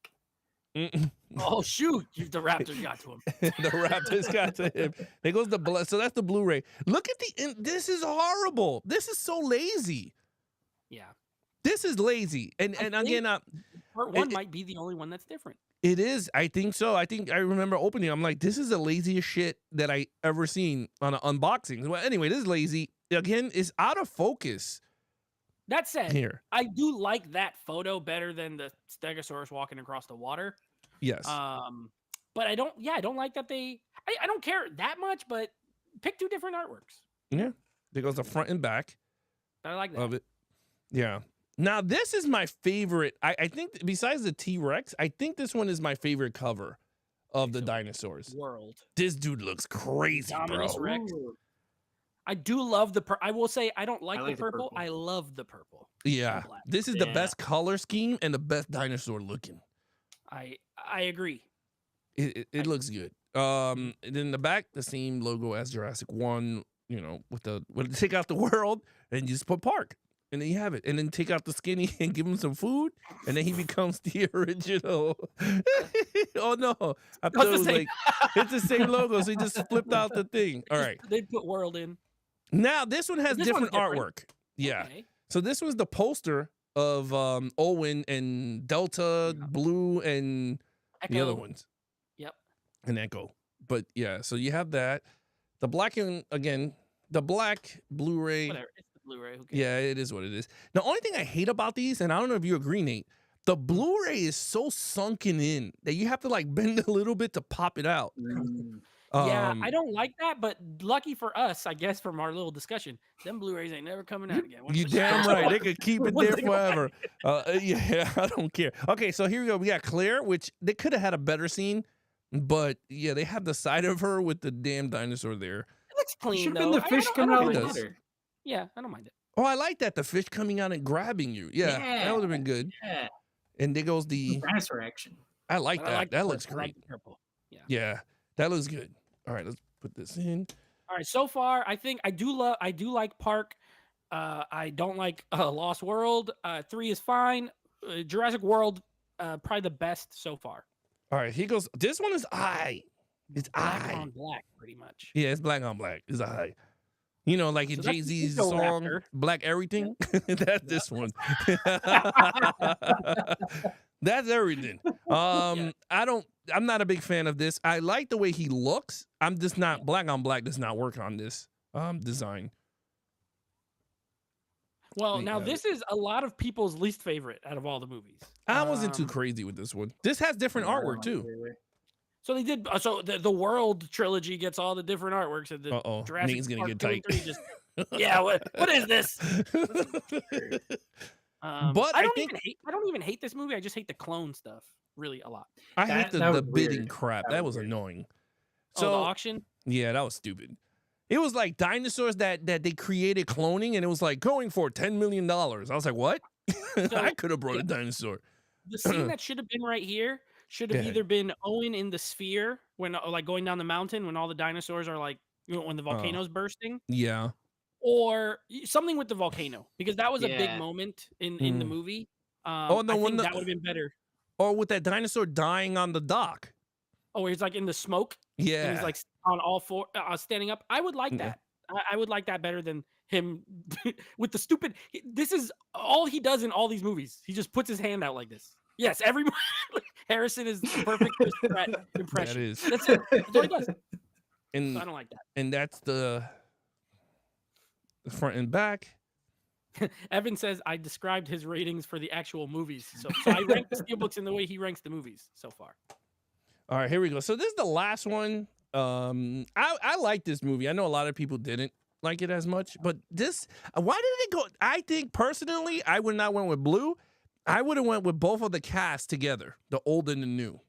Mm-mm. Oh shoot! The raptor got to him. The Raptors got to him. There goes the blood. So that's the Blu-ray. Look at this is horrible. This is so lazy. Yeah. This is lazy. And I again, Part 1 might be the only one that's different. it is. I think so. I think I remember opening. I'm like, this is the laziest shit that I ever seen on an unboxing. Well, anyway, this is lazy. Again, it's out of focus That said, here. I do like that photo better than the Stegosaurus walking across the water. Yes. But I don't like that I don't care that much, but pick 2 different artworks. Yeah. There goes the front and back But I like that. of it. Yeah. Now, this is my favorite. I think besides the T-Rex, I think this one is my favorite cover of the So, dinosaurs. World. This dude looks crazy, bro. Dominus Rex. Ooh. I do love the I will say I don't like, like the the purple. purple. I love the purple. Yeah, and black. this is the Yeah. best color scheme and the best dinosaur looking. I agree. It looks good. And then the back, the same logo as Jurassic 1, you know, with take out the world and you just put park. And then you have it. And then take out the skinny and give him some food. And then he becomes the original. Oh no. I thought it was like it's the same logo. So he just flipped out the thing. All right. They put world in. Now this one has This one's different different. artwork. Yeah. Okay. So this was the poster of Owen and Delta, Blue, and the other Echo. ones. Yep. And Echo. But yeah, so you have that. The black and again, the black Blu-ray. Whatever. It's the Blu-ray. Who cares? Yeah, it is what it is. The only thing I hate about these, and I don't know if you agree, Nate, the Blu-ray is so sunken in that you have to like bend a little bit to pop it out. Yeah, I don't like that, but lucky for us, I guess, from our little discussion, them Blu-rays ain't never coming out again. Once You they damn go- right. They could keep it once there they go back. forever. Yeah, I don't care. Okay, so here we go. We got Claire, which they could have had a better scene, but yeah, they have the side of her with the damn dinosaur there. It looks clean, Should have though. been the fish coming out of the mind it. water. Yeah, I don't mind it. Oh, I like that. The fish coming out and grabbing you. Yeah, that would have been good. Yeah. And there goes the. Dinosaur action. I like But I that. like the That looks purple. I like great. the purple. Yeah, that looks good. All right, let's put this in. All right, so far, I think I do like Park. I don't like Lost World. 3 is fine. Jurassic World, probably the best so far. All right, here goes. This one is I. It's Black I. on black, pretty much. Yeah, it's black on black. It's I. You know, like in So that's Jay-Z's Eco song, Raptor. Black Everything. That's this one. That's everything. I'm not a big fan of this. I like the way he looks. I'm just not black on black does not work on this design. Well, We now have this is a lot of people's least favorite out of all the movies. I wasn't too Um, crazy with this one. This has different artwork too. So they did. So the World trilogy gets all the different artworks, and the Uh-oh, Jurassic Nate's gonna Park get 2 and tight. 3 just yeah. What is this? But I think I don't even hate this movie. I just hate the clone stuff really a lot. I hate That the was bidding weird. crap. That That was was weird. annoying. So So the auction. yeah, that was stupid. It was like dinosaurs that they created cloning, and it was like going for $10 million. I was like, what? I could have brought a dinosaur. The scene that should have been right here should have Yeah. either been Owen in the sphere when like going down the mountain when all the dinosaurs are like when the volcano's bursting, Yeah. or something with the volcano because that was a big Yeah. moment in the Mm. movie. Oh, no, I when think the- that would have been better. Or with that dinosaur dying on the dock. Oh, he's like in the smoke. Yeah. And he's like on all four, standing up. I would like Yeah. that. I would like that better than him with the stupid. This is all he does in all these movies. He just puts his hand out like this. Yes, every Harrison is the perfect Chris Pratt impression. That is. That's it. That's all he does. So And I don't like that. and that's the front and back. Evan says I described his ratings for the actual movies. So I rank the steelbooks in the way he ranks the movies so far. All right, here we go. So this is the last one. I like this movie. I know a lot of people didn't like it as much, but this, why did it go? I think personally, I would not went with Blue. I would have went with both of the cast together, the old and the new.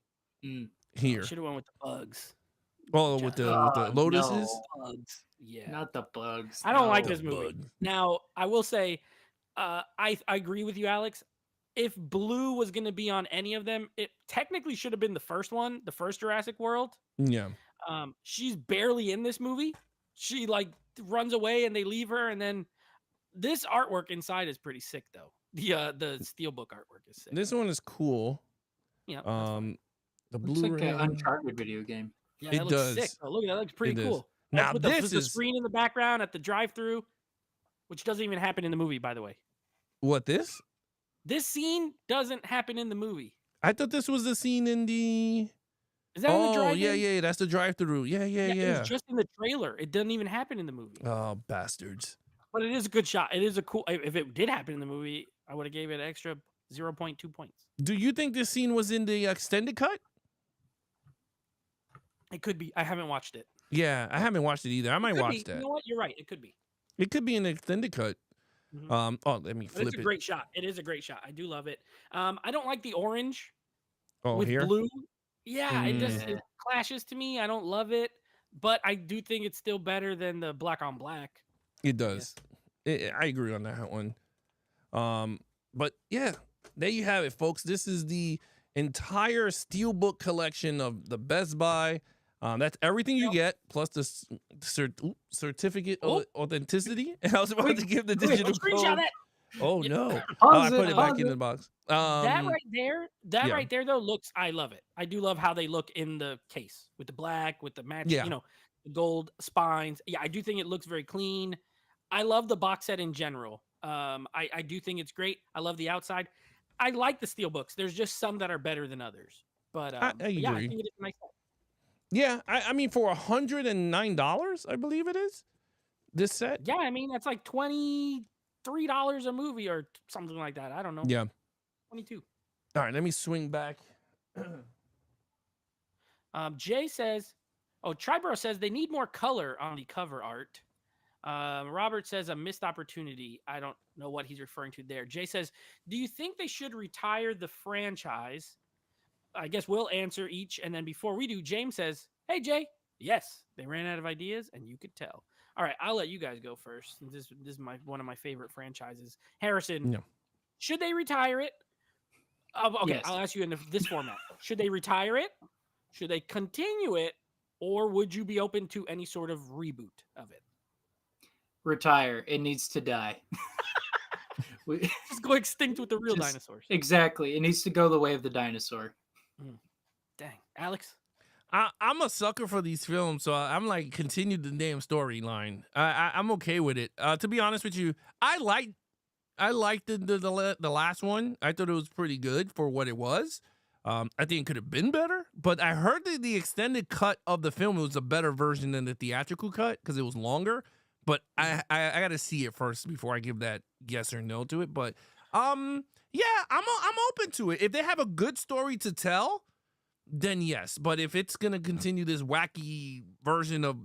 Here, Should have went with the bugs. oh, with the lotuses. No. Bugs. Yeah. Not the bugs. I don't like no. this movie. Bug. Now, I will say, I agree with you, Alex. If Blue was going to be on any of them, it technically should have been the first one, the first Jurassic World. Yeah, She's barely in this movie. She like runs away and they leave her, and then this artwork inside is pretty sick, though. The steelbook artwork is sick. this one is cool. Yeah, that's fine. The Looks like Blu-ray. an Uncharted video game. Yeah, it that looks sick. does. Oh, look at that. Looks pretty It is. cool. Now With this the is screen in the background at the drive-through, which doesn't even happen in the movie, by the way. what this? This scene doesn't happen in the movie. I thought this was the scene in the. Is that in the Oh drive-in? yeah, that's the drive-through. Yeah. It was just in the trailer. It doesn't even happen in the movie. Oh bastards. But it is a good shot. It is a cool. If it did happen in the movie, I would have gave it an extra 0.2 points. Do you think this scene was in the extended cut? It could be. I haven't watched it. Yeah, I haven't watched it either. I might Could watch be. that. You know what? You're right. It could be. It could be an extended cut. Mhm. Oh, let me But flip it's a it. great shot. It is a great shot. I do love it. I don't like the orange Oh, with here. blue. Yeah, it just Yeah. it clashes to me. I don't love it, but I do think it's still better than the black on black. It does. I agree on that one. But yeah, there you have it, folks. This is the entire Steelbook collection of the Best Buy. That's everything you get, plus the certificate of authenticity. And I was about to give the digital Screenshot code. that. Oh no! Pause I put it pause back in the box. That yeah. right there though looks. I love it. I do love how they look in the case with the black, with the match. Yeah. You know, the gold spines. Yeah, I do think it looks very clean. I love the box set in general. I do think it's great. I love the outside. I like the steel books. There's just some that are better than others. But, I but yeah, I agree. think it is a nice set. Yeah, I mean for $109, I believe it is. This set. Yeah, I mean that's like $23 a movie or something like that. I don't know. Yeah. 22. All right, let me swing back. Jay says, Triborough says they need more color on the cover art. Robert says a missed opportunity. I don't know what he's referring to there. Jay says, do you think they should retire the franchise? I guess we'll answer each. And then before we do, James says, hey, Jay, yes, they ran out of ideas and you could tell. All right, I'll let you guys go first. This is one of my favorite franchises. Harrison, should they retire it? Okay, yes. I'll ask you in this format. Should they retire it? Should they continue it? Or would you be open to any sort of reboot of it? Retire. It needs to die. Just go extinct with the real dinosaurs. Exactly. It needs to go the way of the dinosaur. Dang. Alex? I'm a sucker for these films, so I'm like, continue the damn storyline. I'm okay with it. To be honest with you, I liked the last one. I thought it was pretty good for what it was. I think it could have been better, but I heard that the extended cut of the film was a better version than the theatrical cut because it was longer. But I got to see it first before I give that yes or no to it. But yeah, I'm open to it. If they have a good story to tell, then yes. But if it's gonna continue this wacky version of,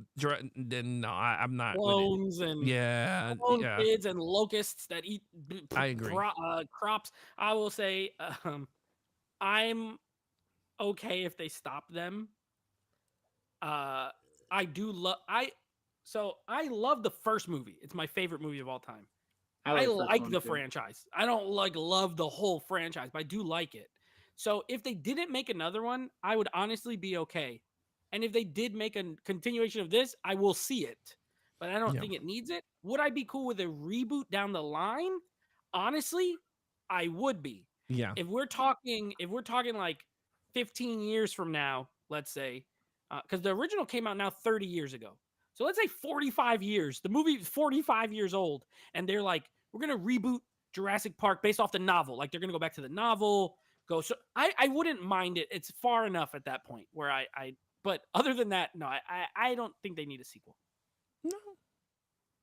then no, I'm not. Clones and kids and locusts that eat. I agree. Crops. I will say, I'm okay if they stop them. So I love the first movie. It's my favorite movie of all time. I like the franchise. I don't love the whole franchise, but I do like it. So if they didn't make another one, I would honestly be okay. And if they did make a continuation of this, I will see it. But I don't think it needs it. Would I be cool with a reboot down the line? Honestly, I would be. Yeah. If we're talking like 15 years from now, let's say, because the original came out now 30 years ago. So let's say 45 years. The movie is 45 years old, and they're like, we're gonna reboot Jurassic Park based off the novel. Like they're gonna go back to the novel. So I wouldn't mind it. It's far enough at that point where but other than that, no, I don't think they need a sequel. No.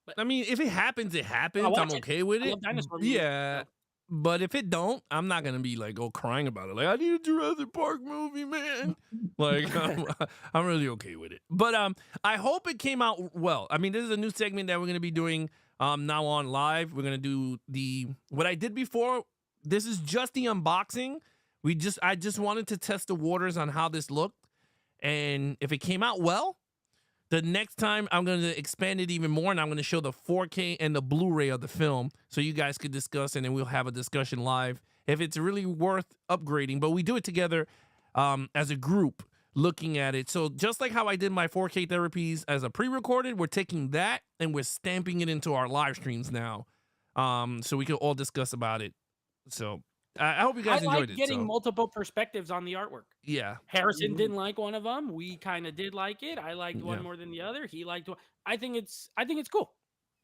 But I mean, if it happens, it happens. I'm okay with it. Yeah. But if it don't, I'm not gonna be like crying about it. Like I need a Jurassic Park movie, man. Like I'm really okay with it. But I hope it came out well. I mean, this is a new segment that we're gonna be doing now on live. We're gonna do what I did before. This is just the unboxing. I just wanted to test the waters on how this looked, and if it came out well, the next time I'm going to expand it even more, and I'm going to show the 4K and the Blu-ray of the film so you guys could discuss, and then we'll have a discussion live if it's really worth upgrading. But we do it together as a group looking at it. So just like how I did my 4K therapies as a pre-recorded, we're taking that and we're stamping it into our live streams now so we can all discuss about it. So I hope you guys enjoyed it. Getting multiple perspectives on the artwork. Yeah. Harrison didn't like one of them. We kind of did like it. I liked one more than the other. He liked one. I think it's cool.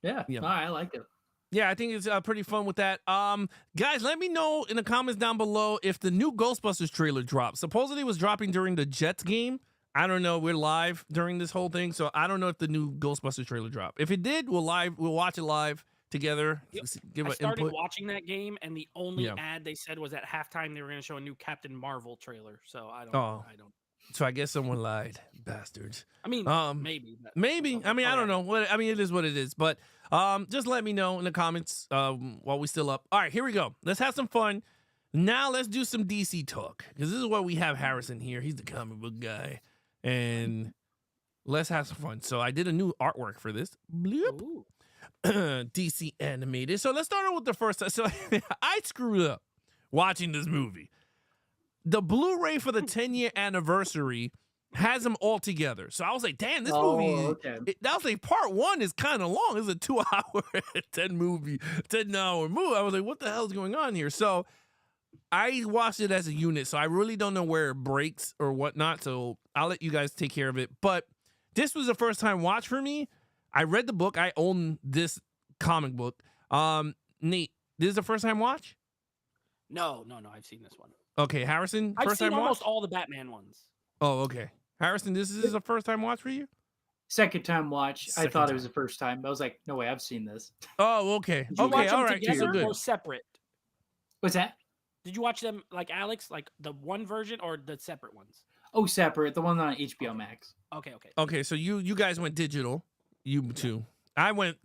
Yeah. No, I like it. Yeah, I think it's pretty fun with that. Guys, let me know in the comments down below if the new Ghostbusters trailer dropped. Supposedly it was dropping during the Jets game. I don't know. We're live during this whole thing, so I don't know if the new Ghostbusters trailer dropped. If it did, we'll watch it live together. I started watching that game, and the only ad they said was at halftime they were going to show a new Captain Marvel trailer. So I don't. So I guess someone lied, bastards. I mean, maybe. Maybe. I mean, I don't know. It is what it is. But just let me know in the comments while we're still up. All right, here we go. Let's have some fun. Now let's do some DC talk, because this is what we have Harrison here. He's the comic book guy, and let's have some fun. So I did a new artwork for this. Bloop. DC animated. So let's start out with the first. So I screwed up watching this movie. The Blu-ray for the 10-year anniversary has them all together. So I was like, damn, this movie. Okay. That was like part one is kind of long. It's a 2-hour, 10-hour movie. I was like, what the hell is going on here? So I watched it as a unit. So I really don't know where it breaks or whatnot. So I'll let you guys take care of it. But this was the first time watch for me. I read the book. I own this comic book. Nate, this is the first time watch? No. I've seen this one. Okay, Harrison, I've first seen time almost watch? all the Batman ones. Oh, okay. Harrison, this is a first time watch for you? Second time watch. I Second thought it time. was the first time. I was like, no way, I've seen this. Oh, okay. Did you Okay, watch them all right. So together good. or separate? What's that? Did you watch them like Alex, like the one version or the separate ones? Oh, separate. The one on HBO Max. Okay. Okay, so you guys went digital. You too. I own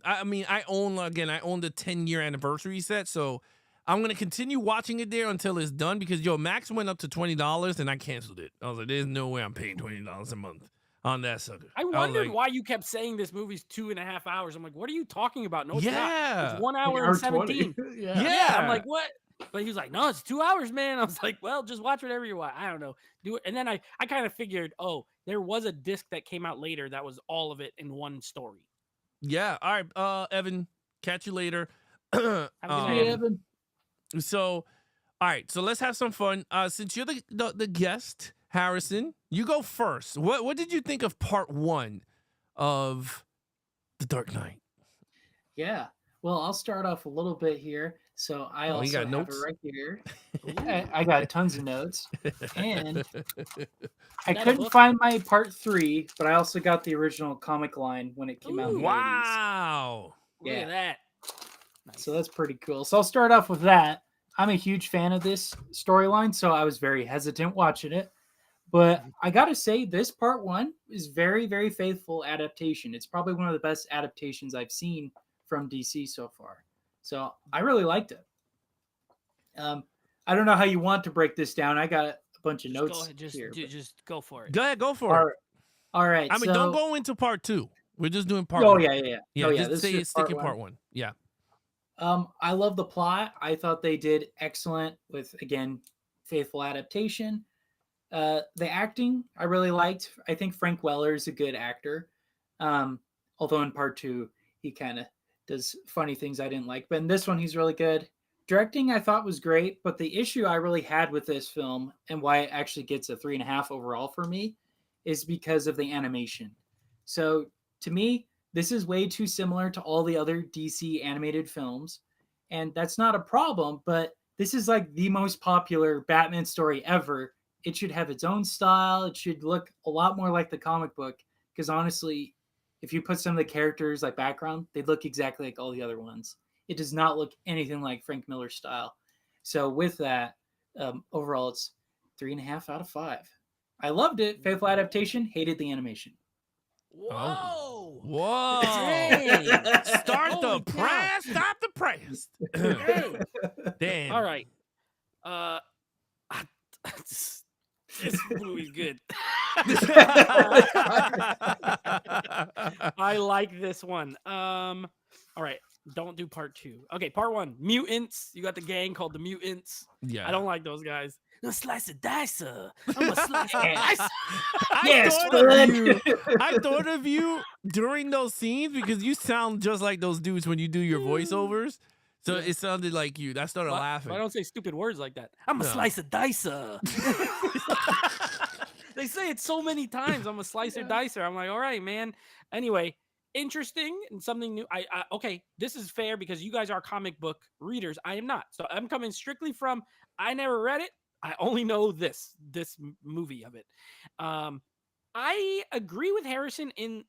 the 10-year anniversary set, so I'm going to continue watching it there until it's done because, Max went up to $20 and I canceled it. I was like, there's no way I'm paying $20 a month on that sucker. I was wondered like, why you kept saying this movie's 2.5 hours. I'm like, what are you talking about? No, it's not. Yeah. It's 1 hour and 17. yeah. Yeah. I'm like, what? But he was like, no, it's 2 hours, man. I was like, well, just watch whatever you want. I don't know. Do it. And then I kind of figured, oh, there was a disc that came out later that was all of it in one story. Yeah. All right, Evan, catch you later. Have a good night, Hey, Evan. Evan. So, all right. So let's have some fun. Since you're the guest, Harrison, you go first. What did you think of part one of The Dark Knight? Yeah. Well, I'll start off a little bit here. So I Oh, you also got have notes? it right here. I got tons of notes. And I that a couldn't book? find my part 3, but I also got the original comic line when it came out in the 80s. Wow. Look Yeah. at that. Nice. So that's pretty cool. So I'll start off with that. I'm a huge fan of this storyline, so I was very hesitant watching it. But I got to say, this part 1 is very, very faithful adaptation. It's probably one of the best adaptations I've seen from DC so far. So I really liked it. I don't know how you want to break this down. I got a bunch of Just notes go ahead. here. Just go for it. Go ahead, go for it. All right. I mean, don't go into part 2. We're just doing part Oh, one. yeah. Yeah, Oh, yeah. just This stay is stick in one. part 1. Yeah. I love the plot. I thought they did excellent with, again, faithful adaptation. The acting I really liked. I think Frank Weller is a good actor. Although in part 2, he kind of does funny things I didn't like. But in this one, he's really good. Directing I thought was great, but the issue I really had with this film and why it actually gets a 3.5 overall for me is because of the animation. So to me, this is way too similar to all the other DC animated films. And that's not a problem, but this is like the most popular Batman story ever. It should have its own style. It should look a lot more like the comic book. Because honestly, if you put some of the characters like background, they look exactly like all the other ones. It does not look anything like Frank Miller's style. So with that, overall, it's 3.5 out of 5. I loved it. Faithful adaptation. Hated the animation. Whoa. Whoa. Dang. Start Holy the cow. press. Stop the press. Dang. Damn. All right. This movie's good. I like this one. All right. Don't do part 2. Okay, part 1. Mutants. You got the gang called the Mutants. Yeah. I don't like those guys. A slice of dicer. I'm a slice of dicer. I thought of you during those scenes because you sound just like those dudes when you do your voiceovers. So it sounded like you. I started laughing. I don't say stupid words like that. I'm a slice of dicer. They say it so many times. I'm a slicer dicer. I'm like, all right, man. Anyway, interesting and something new. Okay, this is fair because you guys are comic book readers. I am not. So I'm coming strictly from, I never read it. I only know this movie of it. I agree with Harrison in,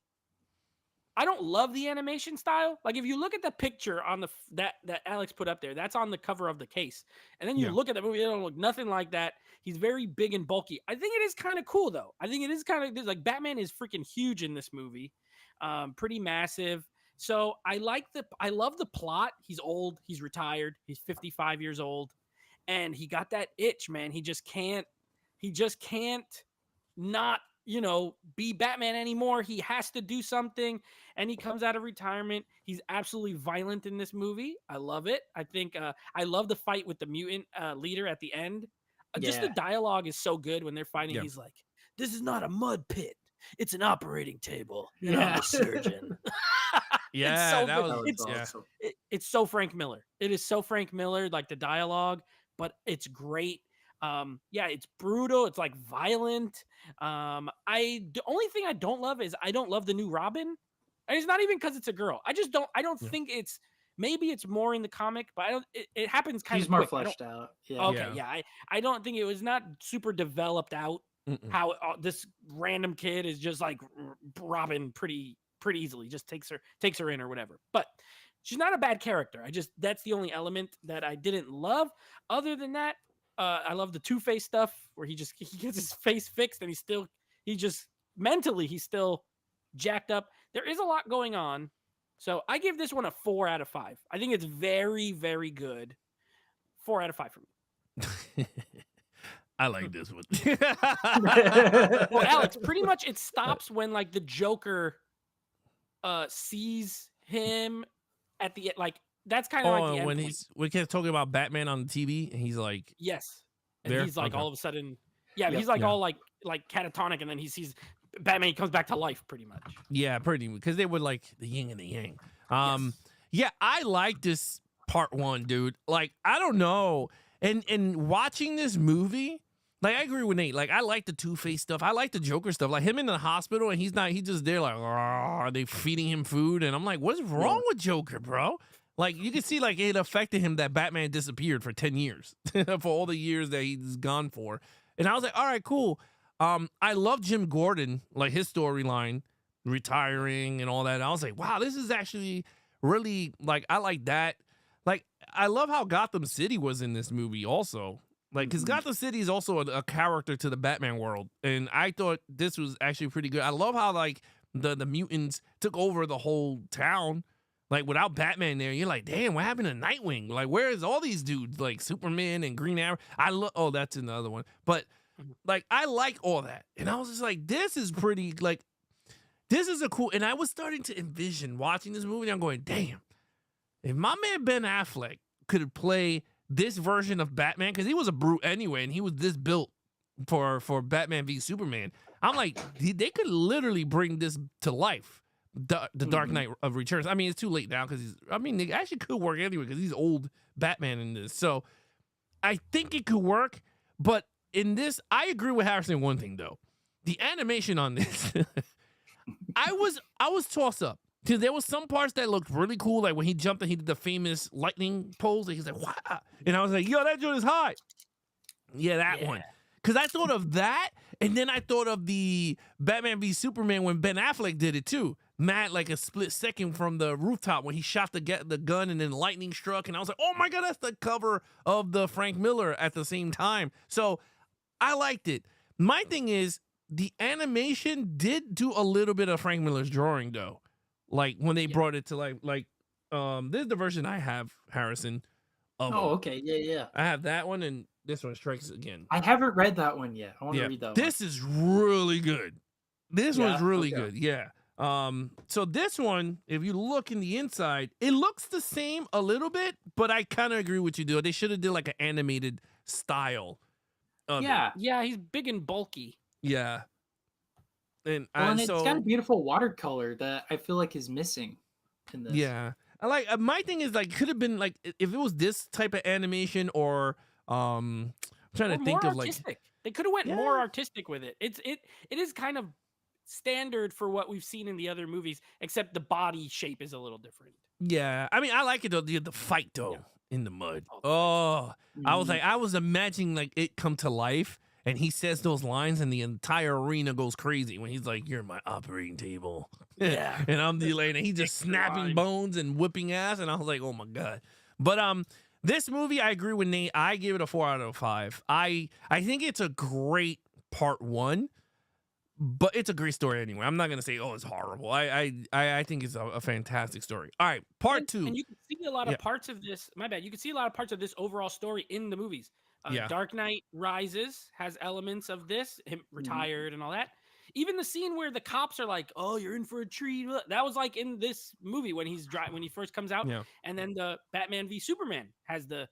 I don't love the animation style. Like if you look at the picture on that Alex put up there, that's on the cover of the case. And then you look at the movie, it don't look nothing like that. He's very big and bulky. I think it is kind of cool though. I think it is kind of like Batman is freaking huge in this movie. Pretty massive. So I love the plot. He's old, he's retired, he's 55 years old, and he got that itch, man. He just can't not be Batman anymore. He has to do something, and he comes out of retirement. He's absolutely violent in this movie. I love it. I think I love the fight with the mutant leader at the end. Just the Yeah. dialogue is so good when they're fighting. Yeah. He's like, "This is not a mud pit. It's an operating table, and I'm Yeah. the surgeon." Yeah, so that good. was That was It's yeah. awesome. it's so Frank Miller. It is so Frank Miller, like the dialogue, but it's great. Yeah, it's brutal. It's like violent. The only thing I don't love is I don't love the new Robin. And it's not even because it's a girl. I don't Yeah. think maybe it's more in the comic, but I don't. It happens kind She's of more quick. I don't. fleshed out. Yeah. Okay, Yeah. yeah. I don't think it was not super developed out. Mm-mm. How this random kid is just like Robin pretty easily, just takes her in or whatever. But she's not a bad character. That's the only element that I didn't love. Other than that, I love the Two-Face stuff where he gets his face fixed and he just mentally he's still jacked up. There is a lot going on. So I give this one a 4 out of 5. I think it's very, very good. 4 out of 5 for me. I like this one. Well, Alex, pretty much it stops when like the Joker sees him at the like that's kind of like the end when point. we kept talking about Batman on the TV, and he's like, Yes. And there? he's like Okay. all of a sudden Yep. he's like Yeah. all like catatonic, and then he sees Batman, he comes back to life pretty much. yeah, pretty, because they were like the yin and the yang. Yes. Yeah, I like this part 1, dude. Like, I don't know, and watching this movie, like, I agree with Nate. Like, I like the Two-Face stuff. I like the Joker stuff. Like him in the hospital, and he's just there like, are they feeding him food? And I'm like, what's wrong with Joker, bro? Like, you can see like it affected him that Batman disappeared for 10 years for all the years that he's gone for. And I was like, all right, cool. I love Jim Gordon, like his storyline, retiring and all that. And I was like, wow, this is actually really like, I like that. Like, I love how Gotham City was in this movie also. Like, because Gotham City is also a character to the Batman world. And I thought this was actually pretty good. I love how like the mutants took over the whole town. Like, without Batman there, you're like, damn, what happened to Nightwing? Like, where is all these dudes? Like Superman and Green Arrow. Oh, that's another one. But like, I like all that. And I was just like, this is pretty, like, this is a cool. And I was starting to envision watching this movie. And I'm going, damn, if my man Ben Affleck could play this version of Batman, because he was a brute anyway, and he was this built for Batman v Superman. I'm like, they could literally bring this to life. The Dark Knight of Returns. I mean, it's too late now because it actually could work anyway because he's old Batman in this. So I think it could work. But in this, I agree with Harrison one thing though. The animation on this, I was tossed up. Because there was some parts that looked really cool, like when he jumped and he did the famous lightning pose, and he's like, wow. And I was like, yo, that joint is high. Yeah, that one. Because I thought of that, and then I thought of the Batman v Superman when Ben Affleck did it too. Matt, like a split second from the rooftop when he shot the gun and then lightning struck. And I was like, oh my God, that's the cover of the Frank Miller at the same time. So I liked it. My thing is, the animation did do a little bit of Frank Miller's drawing though. Like when they brought it to this is the version I have, Harrison. Oh, okay. Yeah. I have that one, and this one strikes again. I haven't read that one yet. I want to read that one. This is really good. This one's really good. Yeah. So this one, if you look in the inside, it looks the same a little bit, but I kind of agree with you, dude. They should have did like an animated style. Yeah. Yeah, he's big and bulky. Yeah. And, and it's got a beautiful watercolor that I feel like is missing in this. Yeah. I like my thing is like could have been like if it was this type of animation or I'm trying to think of artistic. Like they could have went more artistic with it. It is kind of standard for what we've seen in the other movies, except the body shape is a little different. Yeah. I mean, I like it though, the fight though in the mud. I was imagining like it come to life. And he says those lines, and the entire arena goes crazy when he's like, "You're my operating table." Yeah, and I'm delayed, and he's just snapping bones and whipping ass, and I was like, "Oh my God!" But this movie, I agree with Nate. I give it a 4 out of 5. I think it's a great part 1, but it's a great story anyway. I'm not gonna say, "Oh, it's horrible." I think it's a fantastic story. All right, part 2. And you can see a lot of parts of this. My bad. You can see a lot of parts of this overall story in the movies. Dark Knight Rises has elements of this, him retired and all that. Even the scene where the cops are like, "Oh, you're in for a treat." That was like in this movie when when he first comes out, Yeah. and then the Batman v Superman has the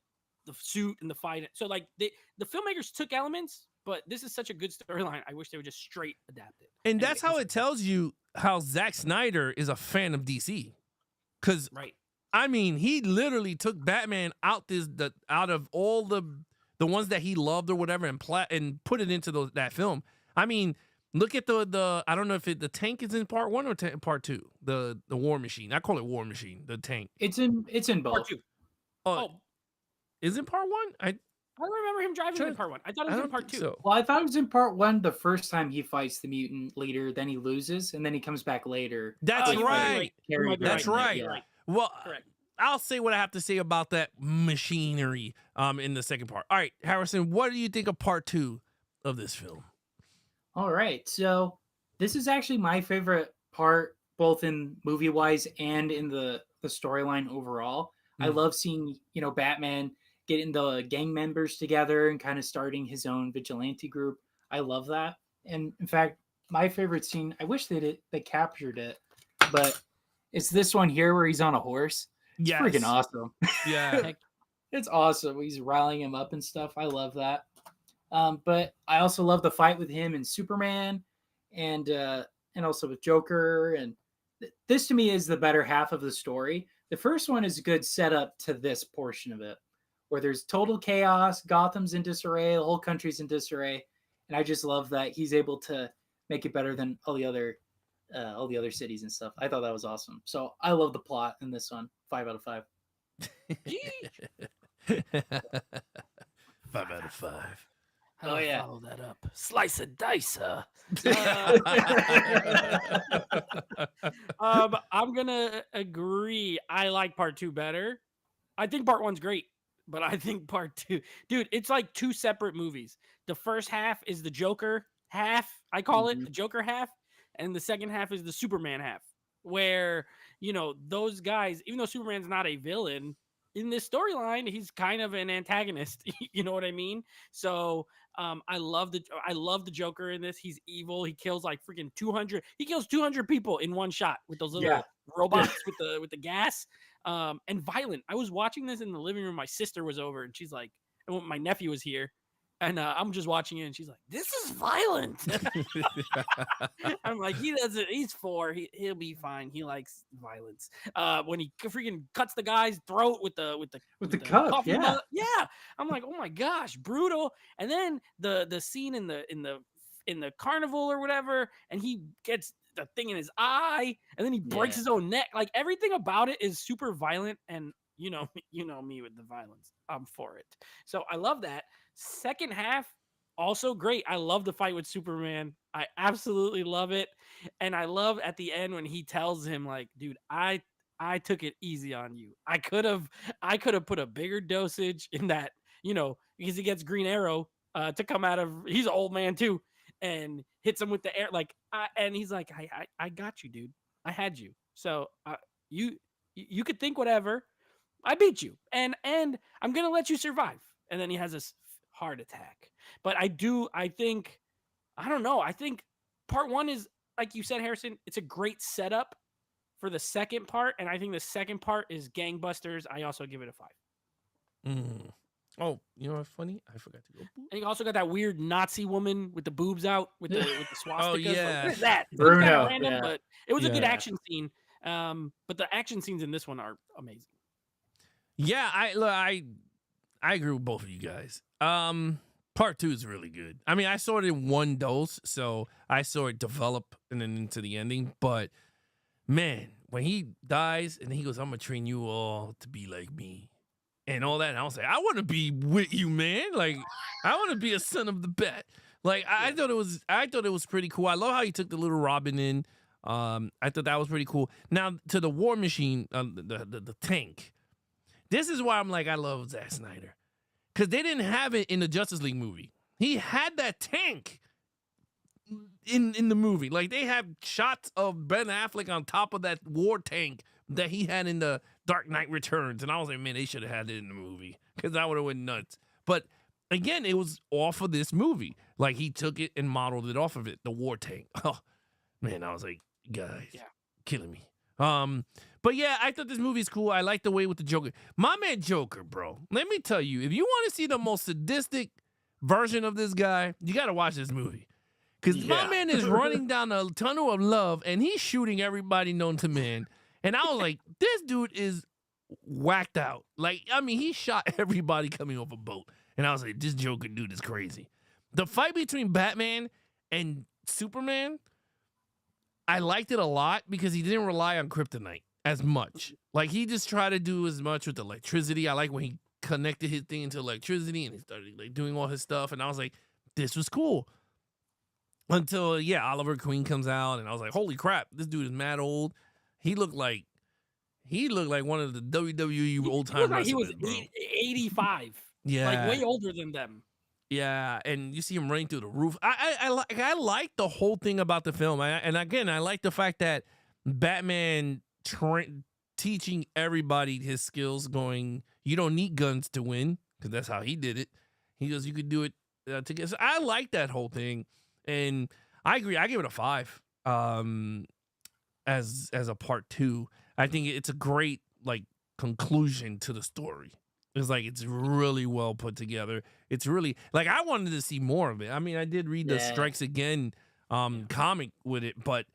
suit and the fight. So like the filmmakers took elements, but this is such a good storyline. I wish they would just straight adapt it. And Anyway, that's how it tells you how Zack Snyder is a fan of DC. Because right. I mean, he literally took Batman out of all the ones that he loved or whatever and put it into that film. I mean, look at the I don't know if the tank is in part 1 or part 2. The War Machine. I call it War Machine. The tank. It's in both. Part 2. Oh, is it part 1? I don't remember him driving in part 1. I thought it was in part 2. So. Well, I thought it was in part 1 the first time he fights the mutant leader, then he loses, and then he comes back later. That's right. That's right. Yeah. Well, correct. I'll say what I have to say about that machinery in the second part. All right, Harrison, what do you think of part 2 of this film? All right. So this is actually my favorite part, both in movie-wise and in the storyline overall. I love seeing, Batman getting the gang members together and kind of starting his own vigilante group. I love that. And in fact, my favorite scene, I wish they captured it, but it's this one here where he's on a horse. It's freaking awesome. Yeah. It's awesome. He's riling him up and stuff. I love that. But I also love the fight with him and Superman and also with Joker. And this to me is the better half of the story. The first one is a good setup to this portion of it, where there's total chaos, Gotham's in disarray, the whole country's in disarray, and I just love that he's able to make it better than all the other cities and stuff. I thought that was awesome. So I love the plot in this one. 5 out of 5. 5 out of 5. Oh yeah, follow that up. Slice and dice, I'm gonna agree. I like part 2 better. I think part 1's great, but I think part 2, dude, it's like 2 separate movies. The first half is the Joker half. I call it the Joker half, and the second half is the Superman half. Where those guys, even though Superman's not a villain in this storyline, he's kind of an antagonist. You know what I mean? So I love the Joker in this. He's evil. He kills like freaking 200. He kills 200 people in one shot with those little robots with the gas. And violent. I was watching this in the living room. My sister was over, and she's like, and my nephew was here, and I'm just watching it, and she's like, "This is violent." I'm like, he doesn't. He's 4. He'll be fine. He likes violence. When he freaking cuts the guy's throat with the cup, yeah. Yeah. I'm like, oh my gosh, brutal. And then the scene in the carnival or whatever, and he gets the thing in his eye, and then he breaks his own neck. Like everything about it is super violent, and you know me with the violence. I'm for it. So I love that. Second half, also great. I love the fight with Superman. I absolutely love it. And I love at the end when he tells him, like, dude, I took it easy on you. I could have put a bigger dosage in that, because he gets Green Arrow to come out of, he's an old man too, and hits him with the air. Like, and he's like, I got you, dude. I had you. So you could think whatever. I beat you, and I'm gonna let you survive. And then he has this heart attack. But I think part 1 is, like you said, Harrison, it's a great setup for the second part, and I think the second part is gangbusters. I also give it a 5. Oh, you know what's funny? I forgot to go. And you also got that weird Nazi woman with the boobs out with the swastika. Oh yeah, like, what is that? Bruno. Random, but it was a good action scene. But the action scenes in this one are amazing. Yeah, I agree with both of you guys. Part 2 is really good. I mean, I saw it in one dose, so I saw it develop and then into the ending. But man, when he dies and he goes, "I'm gonna train you all to be like me," and all that, and I was like, I want to be with you, man. Like, I want to be a son of the bat. Like, I thought it was pretty cool. I love how he took the little Robin in. I thought that was pretty cool. Now to the War Machine, the tank. This is why I'm like, I love Zack Snyder. Because they didn't have it in the Justice League movie. He had that tank in the movie. Like, they have shots of Ben Affleck on top of that war tank that he had in the Dark Knight Returns. And I was like, man, they should have had it in the movie. Because I would have went nuts. But again, it was off of this movie. Like he took it and modeled it off of it. The war tank. Oh man, I was like, guys, killing me. But yeah, I thought this movie is cool. I like the way with the Joker. My man Joker, bro. Let me tell you, if you want to see the most sadistic version of this guy, you got to watch this movie. Because my man is running down a tunnel of love and he's shooting everybody known to man. And I was like, this dude is whacked out. Like, I mean, he shot everybody coming off a boat. And I was like, this Joker dude is crazy. The fight between Batman and Superman, I liked it a lot because he didn't rely on kryptonite as much. Like, he just tried to do as much with electricity. I like when he connected his thing into electricity and he started like doing all his stuff. And I was like, this was cool. Until, Oliver Queen comes out and I was like, holy crap, this dude is mad old. He looked like one of the WWE old time wrestlers. He was bro. 85. Yeah, like way older than them. Yeah, and you see him running through the roof. I like the whole thing about the film. And again, I like the fact that Batman teaching everybody his skills. Going, you don't need guns to win, because that's how he did it. He goes, you could do it together. So I like that whole thing, and I agree. I give it a 5. As a part 2, I think it's a great like conclusion to the story. It's like it's really well put together. It's really like I wanted to see more of it. I mean, I did read the Strikes Again comic with it, but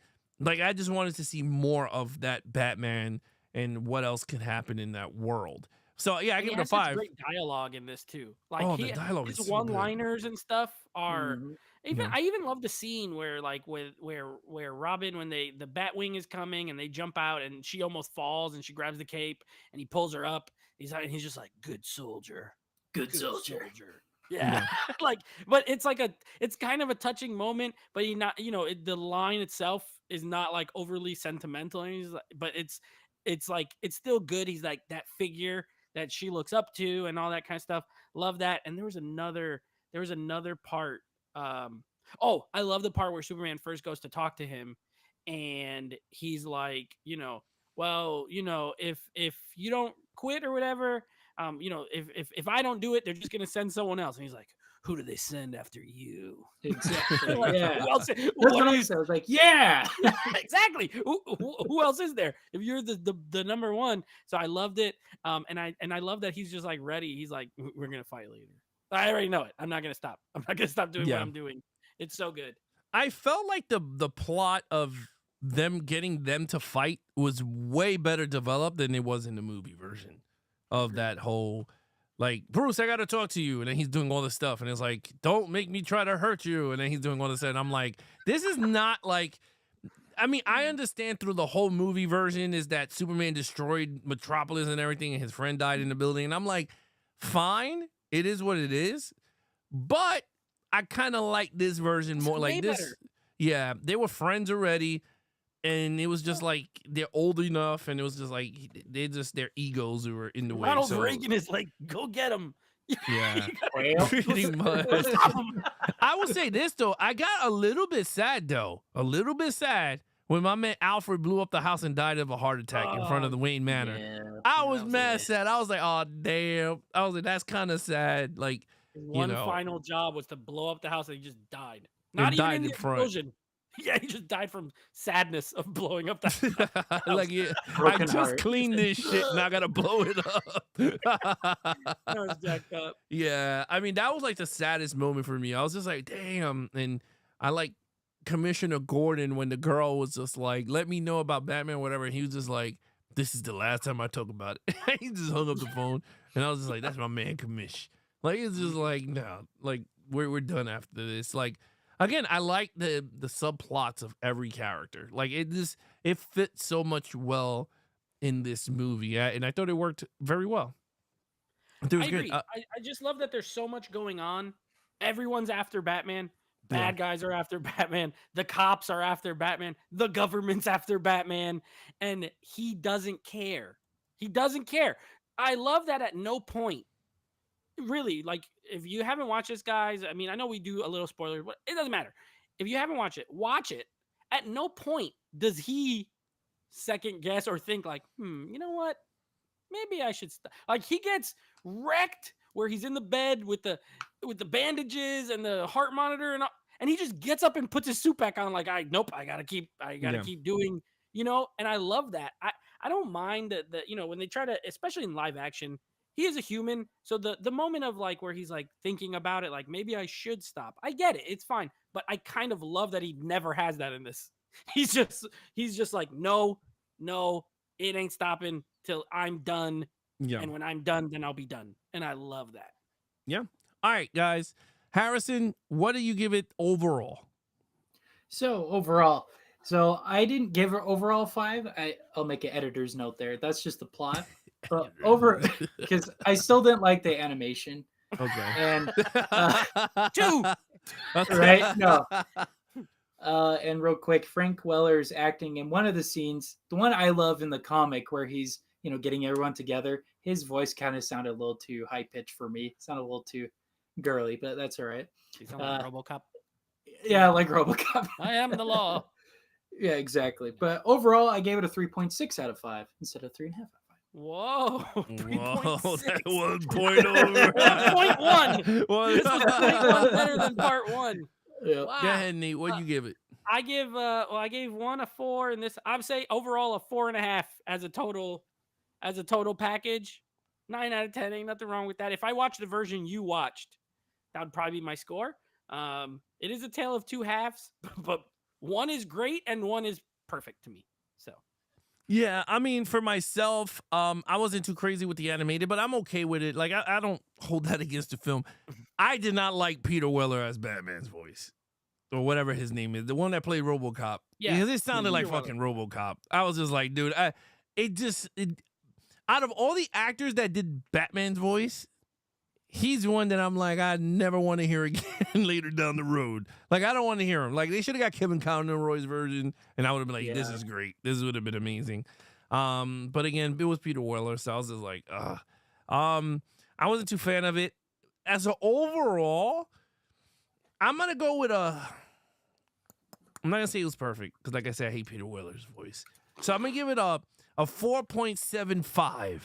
like I just wanted to see more of that Batman and what else can happen in that world. So yeah, I give it a 5. Great dialogue in this too. Like the dialogue is his so one-liners and stuff are Mhm. I even love the scene where like where Robin, when the Batwing is coming and they jump out and she almost falls and she grabs the cape and he pulls her up. He's just like, good soldier. Good soldier. Yeah. Like, but it's kind of a touching moment, but he not, the line itself is not like overly sentimental. And he's like, but it's like, it's still good. He's like that figure that she looks up to and all that kind of stuff. Love that. And there was another part. I love the part where Superman first goes to talk to him and he's like, well, if you don't quit or whatever, if I don't do it, they're just gonna send someone else. And he's like, who do they send after you? Exactly. Like, Yeah. who else? That's what I said. I was like, yeah. Exactly. Who else is there if you're the number one? So I loved it. And I love that he's just like ready. He's like, we're gonna fight later. I already know it. I'm not gonna stop. I'm not gonna stop doing what I'm doing. It's so good. I felt like the plot of them getting them to fight was way better developed than it was in the movie version of that whole, like, Bruce, I gotta talk to you, and then he's doing all this stuff, and it's like, don't make me try to hurt you, and then he's doing all this, and I'm like, this is not like, I mean, I understand through the whole movie version is that Superman destroyed Metropolis and everything, and his friend died in the building, and I'm like, fine, it is what it is, but I kind of like this version more. Like this, better. Yeah, they were friends already, and it was just like they're old enough, and it was just like their egos were in the way. Ronald so, Reagan is like, go get him. Yeah, Well, pretty much. I will say this though, I got a little bit sad when my man Alfred blew up the house and died of a heart attack in front of the Wayne Manor. yeah, I was mad sad. I was like, oh damn. I was like, that's kind of sad. Like, His one final job was to blow up the house, and he just died. And Not even died in the in front. explosion. Yeah, he just died from sadness of blowing up the house. like, yeah, I Broken just heart. cleaned this shit and I gotta blow it up. That was jacked up. Yeah, I mean, that was like the saddest moment for me. I was just like, damn. And I like Commissioner Gordon when the girl was just like, let me know about Batman, whatever. And he was just like, this is the last time I talk about it. He just hung up the phone. And I was just like, that's my man, Commish. Like, it's just like, no, like, we're done after this. Like, again, I like the subplots of every character. Like, it fits so much well in this movie. And I thought it worked very well. It was I good. agree. I just love that there's so much going on. Everyone's after Batman. Bad guys are after Batman. The cops are after Batman. The government's after Batman. And he doesn't care. He doesn't care. I love that at no point. Really, like, if you haven't watched this, guys, I mean, I know we do a little spoiler, but it doesn't matter. If you haven't watched it, watch it. At no point does he second guess or think like, you know what? Maybe I should stop. Like, he gets wrecked where he's in the bed with the bandages and the heart monitor and he just gets up and puts his suit back on like I gotta keep doing, and I love that. I don't mind that when they try to, especially in live action, he is a human. So the moment of like where he's like thinking about it, like maybe I should stop. I get it. It's fine. But I kind of love that he never has that in this. He's just like, no, it ain't stopping till I'm done. Yeah. And when I'm done, then I'll be done. And I love that. Yeah. All right, guys. Harrison, what do you give it overall? So overall, so I didn't give her overall 5. I'll make an editor's note there. That's just the plot. But because I still didn't like the animation. Okay. And 2. Okay. right? No. And real quick, Frank Weller's acting in one of the scenes, the one I love in the comic where he's, getting everyone together, his voice kind of sounded a little too high pitched for me. It sounded a little too girly, but that's all right. You sound like RoboCop. Yeah, like RoboCop. I am the law. Yeah, exactly. But overall, I gave it a 3.6 out of 5 instead of 3.5 out of 5. Whoa. 3.6. That 1 point over. 1.1. This was 0.1 better than part 1. Yeah. Wow. Go ahead, Nate. What do you give it? I gave 1 a 4, and this I'd say overall a 4.5 as a total package. 9 out of 10, ain't nothing wrong with that. If I watched the version you watched, that would probably be my score. It is a tale of two halves, but one is great and one is perfect to me. So yeah, I mean, for myself, I wasn't too crazy with the animated, but I'm okay with it. Like, I don't hold that against the film. I did not like Peter Weller as Batman's voice, or whatever his name is, the one that played RoboCop. Yeah, because it sounded like Peter fucking RoboCop. I was just like, dude, out of all the actors that did Batman's voice, he's one that I'm like, I never want to hear again later down the road. Like, I don't want to hear him. Like, they should have got Kevin Conroy's version, and I would have been like, this is great. This would have been amazing. But again, it was Peter Weller, so I was just like, I wasn't too fan of it. As an overall, I'm going to go with I'm not going to say it was perfect, because like I said, I hate Peter Weller's voice. So I'm going to give it a 4.75.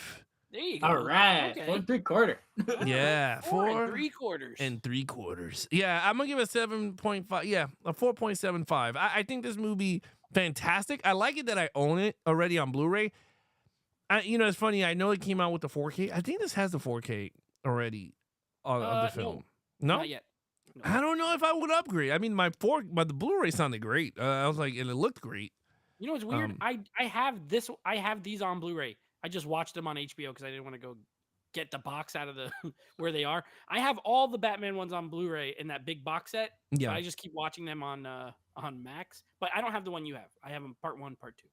there you go. All right. Okay. 4 3/4. Yeah, 4 3/4. 3/4. Yeah, I'm gonna give it 7.5. Yeah, a 4.75. I think this movie fantastic. I like it that I own it already on Blu-ray. It's funny. I know it came out with the 4K. I think this has the 4K already of the film. No, Not yet. No. I don't know if I would upgrade. I mean, the Blu-ray sounded great. I was like, and it looked great. You know what's weird? I have this. I have these on Blu-ray. I just watched them on HBO because I didn't want to go get the box out of the where they are. I have all the Batman ones on Blu-ray in that big box set. Yeah, So I just keep watching them on Max. But I don't have the one you have. I have them part 1, part 2.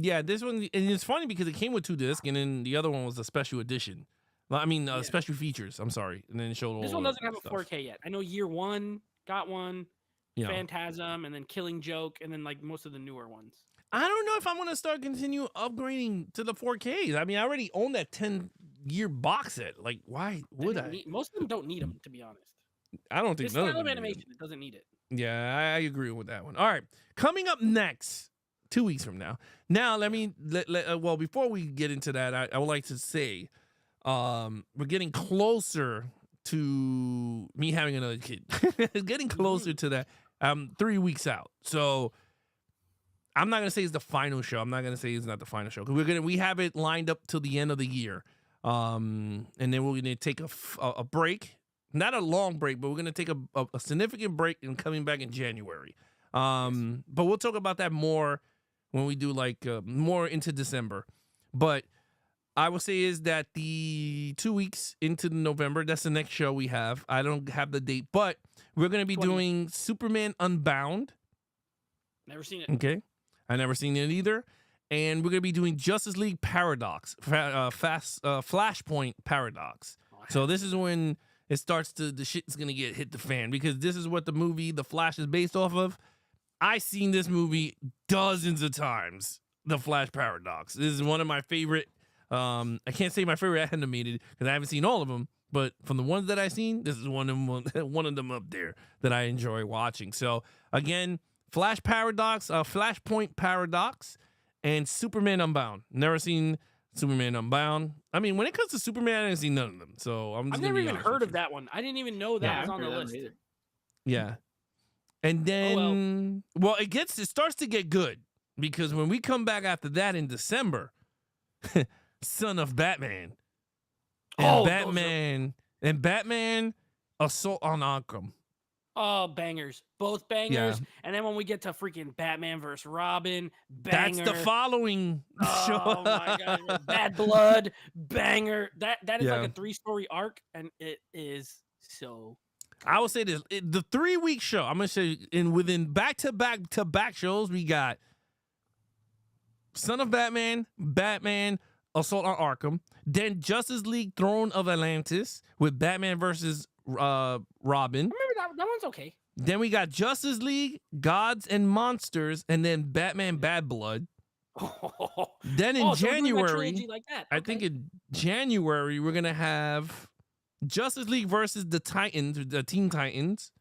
yeah. This one, and it's funny because it came with 2 discs, and then the other one was a special edition. I mean, special features. I'm sorry, and then it showed all. This one doesn't have a stuff. 4K yet. I know Year One got one, Yeah. Phantasm, and then Killing Joke, and then like most of the newer ones. I don't know if I'm gonna continue upgrading to the 4Ks. I mean, I already own that 10-year box set. Like, why would I? Most of them don't need them, to be honest. I don't think This none style of of them animation, it doesn't need it. Yeah, I agree with that one. All right, coming up next, 2 weeks from now. Now, well, before we get into that, I would like to say, we're getting closer to me having another kid. Getting closer to that. 3 weeks out, so. I'm not gonna say it's the final show. I'm not gonna say it's not the final show because we have it lined up till the end of the year, and then we're gonna take a break, not a long break, but we're gonna take a significant break and coming back in January. But we'll talk about that more when we do more into December. But I will say is that the 2 weeks into November, that's the next show we have. I don't have the date, but we're gonna be doing Superman Unbound. Never seen it. Okay. I never seen it either. And we're going to be doing Justice League Paradox, Flashpoint Paradox. So this is when it starts the shit's going to hit the fan because this is what the movie The Flash is based off of. I've seen this movie dozens of times, The Flash Paradox. This is one of my favorite, I can't say my favorite animated because I haven't seen all of them, but from the ones that I've seen, this is one of them up there that I enjoy watching. So again, Flashpoint Paradox, and Superman Unbound. Never seen Superman Unbound. I mean, when it comes to Superman, I didn't see none of them. So I'm just I've gonna never be even honest heard with of you. that one. I didn't even know that Yeah. was on the list. Yeah. And then, well, it starts to get good because when we come back after that in December, Son of Batman and Batman Assault on Arkham. Oh, bangers. Both bangers. And then when we get to freaking Batman versus Robin, banger. That's the following show. Oh my god. Bad Blood, banger. That is like a 3-story arc, and it is so good. I will say this. The 3-week show, I'm gonna say within back-to-back shows, we got Son of Batman, Batman, Assault on Arkham, then Justice League Throne of Atlantis with Batman versus Robin. I remember that one's okay. Then we got Justice League, Gods and Monsters, and then Batman Bad Blood. Then in January, like that. I think in January, we're going to have Justice League versus the Titans, the Teen Titans.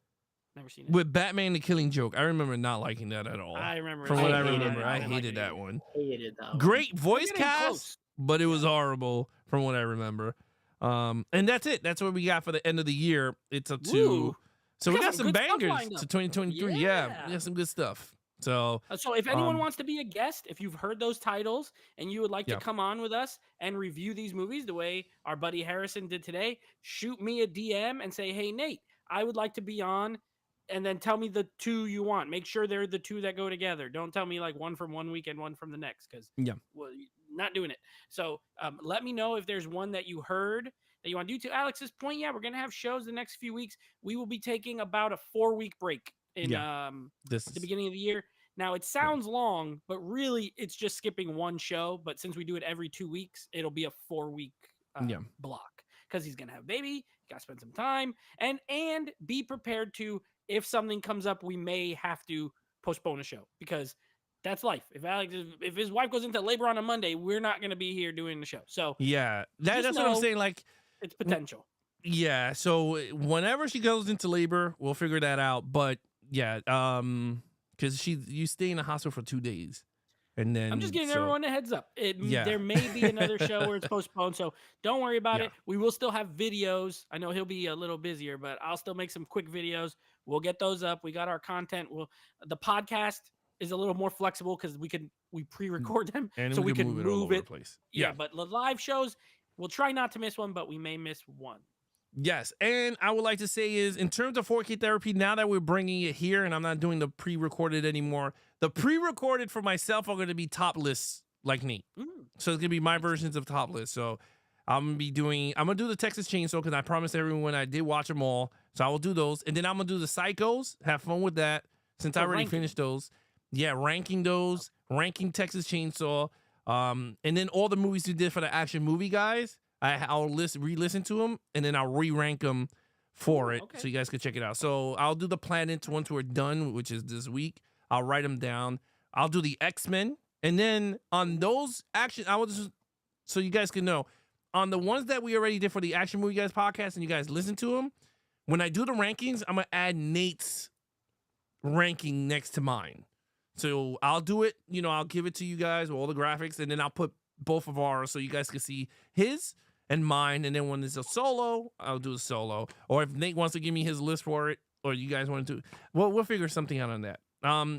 Never seen it. With Batman the Killing Joke. I remember not liking that at all. I remember. From what I remember, I hated that one. Hated that one. Great voice cast, but it was horrible from what I remember. And that's it. That's what we got for the end of the year. It's up to... Ooh. So we got some bangers to 2023. Yeah, we got some good stuff. So if anyone wants to be a guest, if you've heard those titles and you would like to come on with us and review these movies the way our buddy Harrison did today, shoot me a DM and say, hey, Nate, I would like to be on, and then tell me the 2 you want. Make sure they're the 2 that go together. Don't tell me like one from one week and one from the next, because not doing it. So let me know if there's one that you heard that you want to do. To Alex's point, we're going to have shows the next few weeks. We will be taking about a 4-week break in the beginning of the year. Now, it sounds long, but really it's just skipping one show. But since we do it every 2 weeks, it'll be a 4-week block, because he's going to have a baby. Got to spend some time and be prepared to, if something comes up, we may have to postpone a show, because that's life. If his wife goes into labor on a Monday, we're not going to be here doing the show. So that's what I'm saying. Like, it's potential. Yeah. So whenever she goes into labor, we'll figure that out. But because you stay in the hospital for 2 days, and then I'm just giving everyone a heads up. There may be another show where it's postponed, so don't worry about it. We will still have videos. I know he'll be a little busier, but I'll still make some quick videos. We'll get those up. We got our content. The podcast is a little more flexible because we pre-record them, and so we can move it all over the place. But the live shows, we'll try not to miss one, but we may miss one. Yes, and I would like to say is, in terms of 4K therapy, now that we're bringing it here and I'm not doing the pre-recorded anymore, the pre-recorded for myself are going to be top lists like Nate. So it's going to be my versions of top lists. So I'm going to do the Texas Chainsaw, because I promised everyone I did watch them all. So I will do those. And then I'm going to do the Psychos. Have fun with that, since I already finished those. Yeah, ranking those, ranking Texas Chainsaw. And then all the movies we did for the Action Movie Guys, I'll re-listen to them, and then I'll re-rank them for it, so you guys can check it out. So I'll do the Planets once we're done, which is this week. I'll write them down. I'll do the X-Men, and then on those I will just, so you guys can know, on the ones that we already did for the Action Movie Guys podcast, and you guys listen to them, when I do the rankings, I'm gonna add Nate's ranking next to mine. So I'll do it. I'll give it to you guys with all the graphics, and then I'll put both of ours so you guys can see his and mine, and then when it's a solo, I'll do a solo. Or if Nate wants to give me his list for it, or you guys want to, we'll figure something out on that.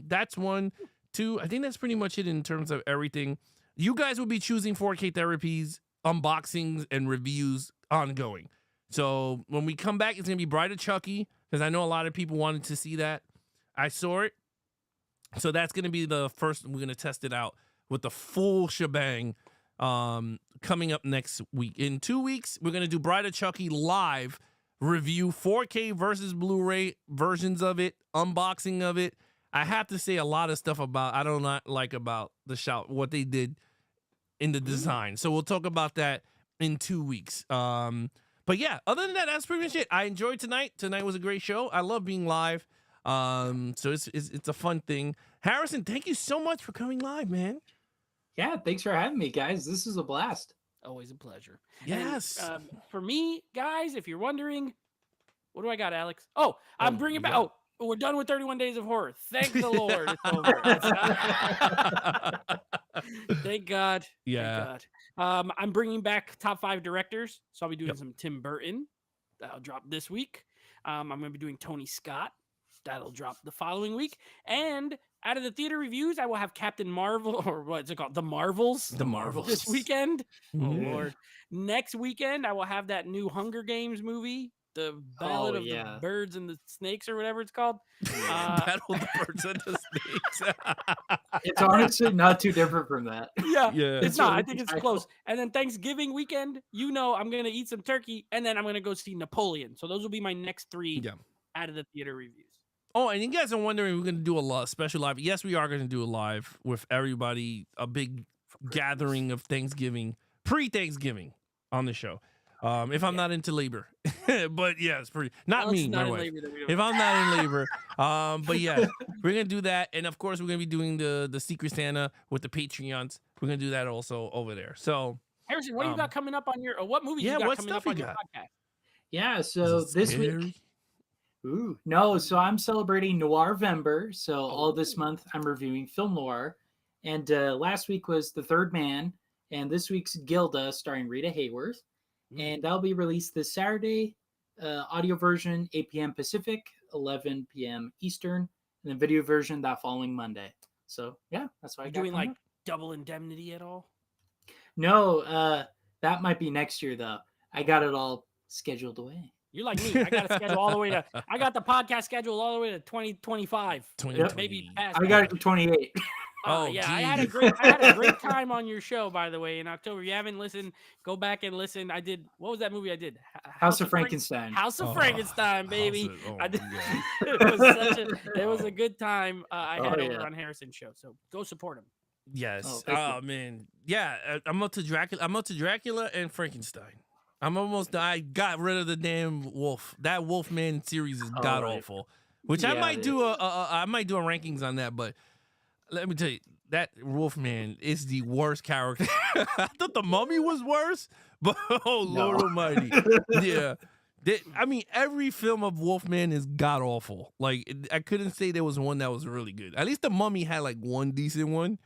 That's 1, 2. I think that's pretty much it in terms of everything. You guys will be choosing 4K therapies, unboxings, and reviews ongoing. So when we come back, it's gonna be Bride of Chucky, because I know a lot of people wanted to see that. I saw it, so that's gonna be the first. We're gonna test it out with the full shebang. Coming up next week. In 2 weeks, we're gonna do Bride of Chucky live review, 4K versus Blu-ray versions of it, unboxing of it. I have to say a lot of stuff I don't not like about the shop, what they did in the design. So we'll talk about that in 2 weeks. But yeah, other than that, that's pretty much it. I enjoyed tonight. Tonight was a great show. I love being live. So it's a fun thing. Harrison, thank you so much for coming live, man. Yeah, thanks for having me, guys. This is a blast. Always a pleasure. Yes. And, for me, guys, if you're wondering, what do I got, Alex? I'm bringing back. Oh, we're done with 31 Days of Horror. Thank the Lord, it's over. Thank God. Yeah. Thank God. I'm bringing back top 5 directors, so I'll be doing some Tim Burton. That'll drop this week. I'm going to be doing Tony Scott. That'll drop the following week. And out of the theater reviews, I will have Captain Marvel, or what's it called? The Marvels. The Marvels. This weekend. Oh, Yeah. Lord. Next weekend, I will have that new Hunger Games movie, The Ballad of the Birds and the Snakes, or whatever it's called. Battle of the Birds and the Snakes. It's honestly not too different from that. Yeah, Yeah. it's not. I think it's close. And then Thanksgiving weekend, I'm going to eat some turkey, and then I'm going to go see Napoleon. So those will be my next 3 out of the theater reviews. Oh, and you guys are wondering, we're going to do a special live. Yes, we are going to do a live with everybody, a big gathering of Thanksgiving, pre-Thanksgiving on the show. If I'm not into labor, but yeah, it's pretty, not me, my wife. If I'm not in labor, but yeah, we're going to do that. And of course, we're going to be doing the Secret Santa with the Patreons. We're going to do that also over there. So, Harrison, what do you got coming up on your, or what movies you got coming up on your podcast? Yeah, so this week. Ooh, no, so I'm celebrating Noirvember. So all this month I'm reviewing film noir. And last week was The Third Man. And this week's Gilda starring Rita Hayworth. And that'll be released this Saturday. Audio version, 8 p.m. Pacific, 11 p.m. Eastern. And then video version that following Monday. So, yeah, that's what I got. Doing like Double Indemnity at all? No, that might be next year, though. I got it all scheduled away. You're like me. I got a schedule all the way to. I got the podcast scheduled all the way to 2025. Maybe past. I got it to 28. Oh yeah, I had a great time on your show, by the way, in October. If you haven't listened, go back and listen. I did. What was that movie I did? House of Frankenstein. House of Frankenstein, baby. I did. It was a good time. I had over on Harrison's show, so go support him. Yes. Oh man. Yeah. I'm up to Dracula. I'm up to Dracula and Frankenstein. I got rid of the damn wolf. That Wolfman series is god awful. Which I might do a rankings on that, but let me tell you, that Wolfman is the worst character. I thought the Mummy was worse, but Lord Almighty. Yeah. I mean, every film of Wolfman is god awful. Like, I couldn't say there was one that was really good. At least the Mummy had like one decent one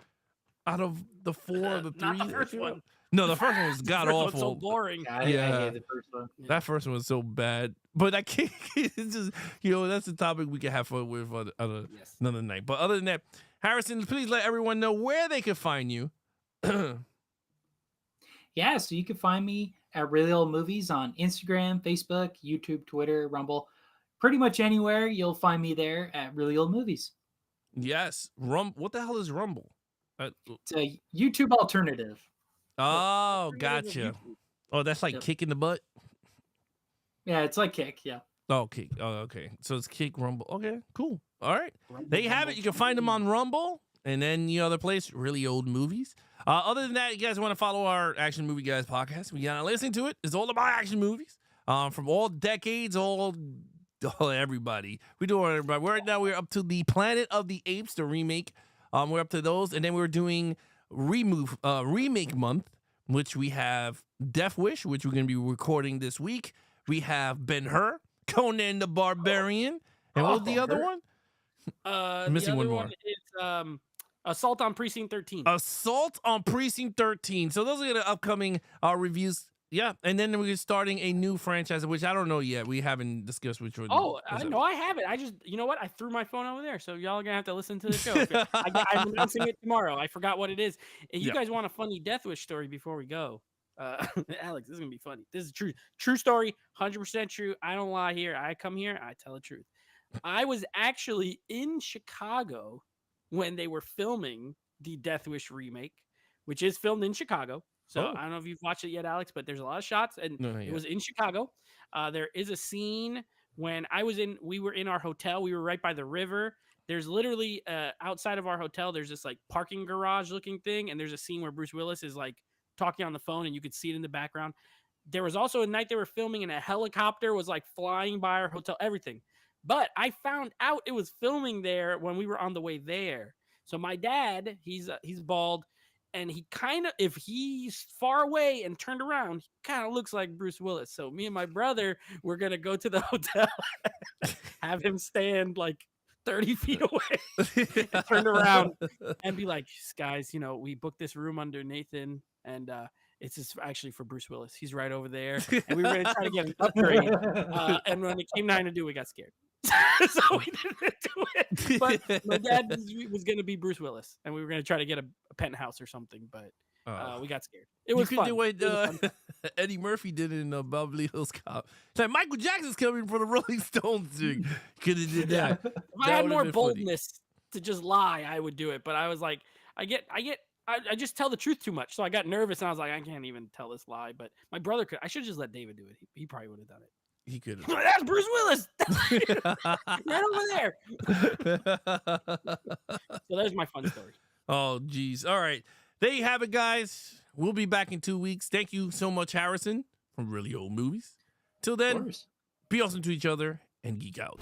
out of the 4 or the 3. Not the first one. No, the first one was god awful. So boring. I hated the first one. That first one was so bad. But I can't. It's just, that's a topic we can have fun with another night. But other than that, Harrison, please let everyone know where they can find you. Yeah, so you can find me at Reely Old Movies on Instagram, Facebook, YouTube, Twitter, Rumble. Pretty much anywhere you'll find me there at Reely Old Movies. Yes. What the hell is Rumble? It's a YouTube alternative. Oh, gotcha. Oh, that's like Kick in the Butt? Yeah, it's like Kick, yeah. Oh, Kick. Oh, okay. So it's Kick, Rumble. Okay, cool. All right. There you have it. You can find them on Rumble. And then the other place, Reely Old Movies. Other than that, you guys want to follow our Action Movie Guys podcast, we gotta listen to it. It's all about action movies. From all decades, everybody. We do it, everybody. Right now, we're up to the Planet of the Apes, the remake. We're up to those. And then we're doing remake month, which we have Death Wish, which we're going to be recording this week. We have Ben-Hur, Conan the Barbarian, and what was the other one? I'm missing one more. It's Assault on Precinct 13. Assault on Precinct 13. So those are the upcoming reviews. Yeah, and then we're starting a new franchise, which I don't know yet. We haven't discussed which one. Oh, no, I haven't. I just, you know what? I threw my phone over there, so y'all are going to have to listen to the show. I'm announcing it tomorrow. I forgot what it is. And you guys want a funny Death Wish story before we go? Alex, this is going to be funny. This is true. True story, 100% true. I don't lie here. I come here, I tell the truth. I was actually in Chicago when they were filming the Death Wish remake, which is filmed in Chicago. So I don't know if you've watched it yet, Alex, but there's a lot of shots, and it was in Chicago. There is a scene when we were in our hotel. We were right by the river. There's literally outside of our hotel, there's this like parking garage looking thing, and there's a scene where Bruce Willis is like talking on the phone, and you could see it in the background. There was also a night they were filming, and a helicopter was like flying by our hotel, everything. But I found out it was filming there when we were on the way there. So my dad, he's bald. And he kind of, if he's far away and turned around, he kind of looks like Bruce Willis. So me and my brother, we're going to go to the hotel, have him stand like 30 feet away, and turn around and be like, guys, we booked this room under Nathan. And It's just actually for Bruce Willis. He's right over there. And we were going to try to get an upgrade. And when it came time to do, we got scared. So we didn't do it. But my dad was going to be Bruce Willis, and we were going to try to get a penthouse or something, but we got scared. It was fun. Do what Eddie Murphy did in Beverly Hills Cop. It's like Michael Jackson's coming for the Rolling Stones thing. Could have did that. If I had more boldness to just lie, I would do it. But I was like, I just tell the truth too much. So I got nervous, and I was like, I can't even tell this lie. But my brother could. I should just let David do it. He probably would have done it. He could have. That's Bruce Willis. Right over there. So there's my fun story. Oh, geez. All right. There you have it, guys. We'll be back in 2 weeks. Thank you so much, Harrison, from Reely Old Movies. Till then, be awesome to each other and geek out.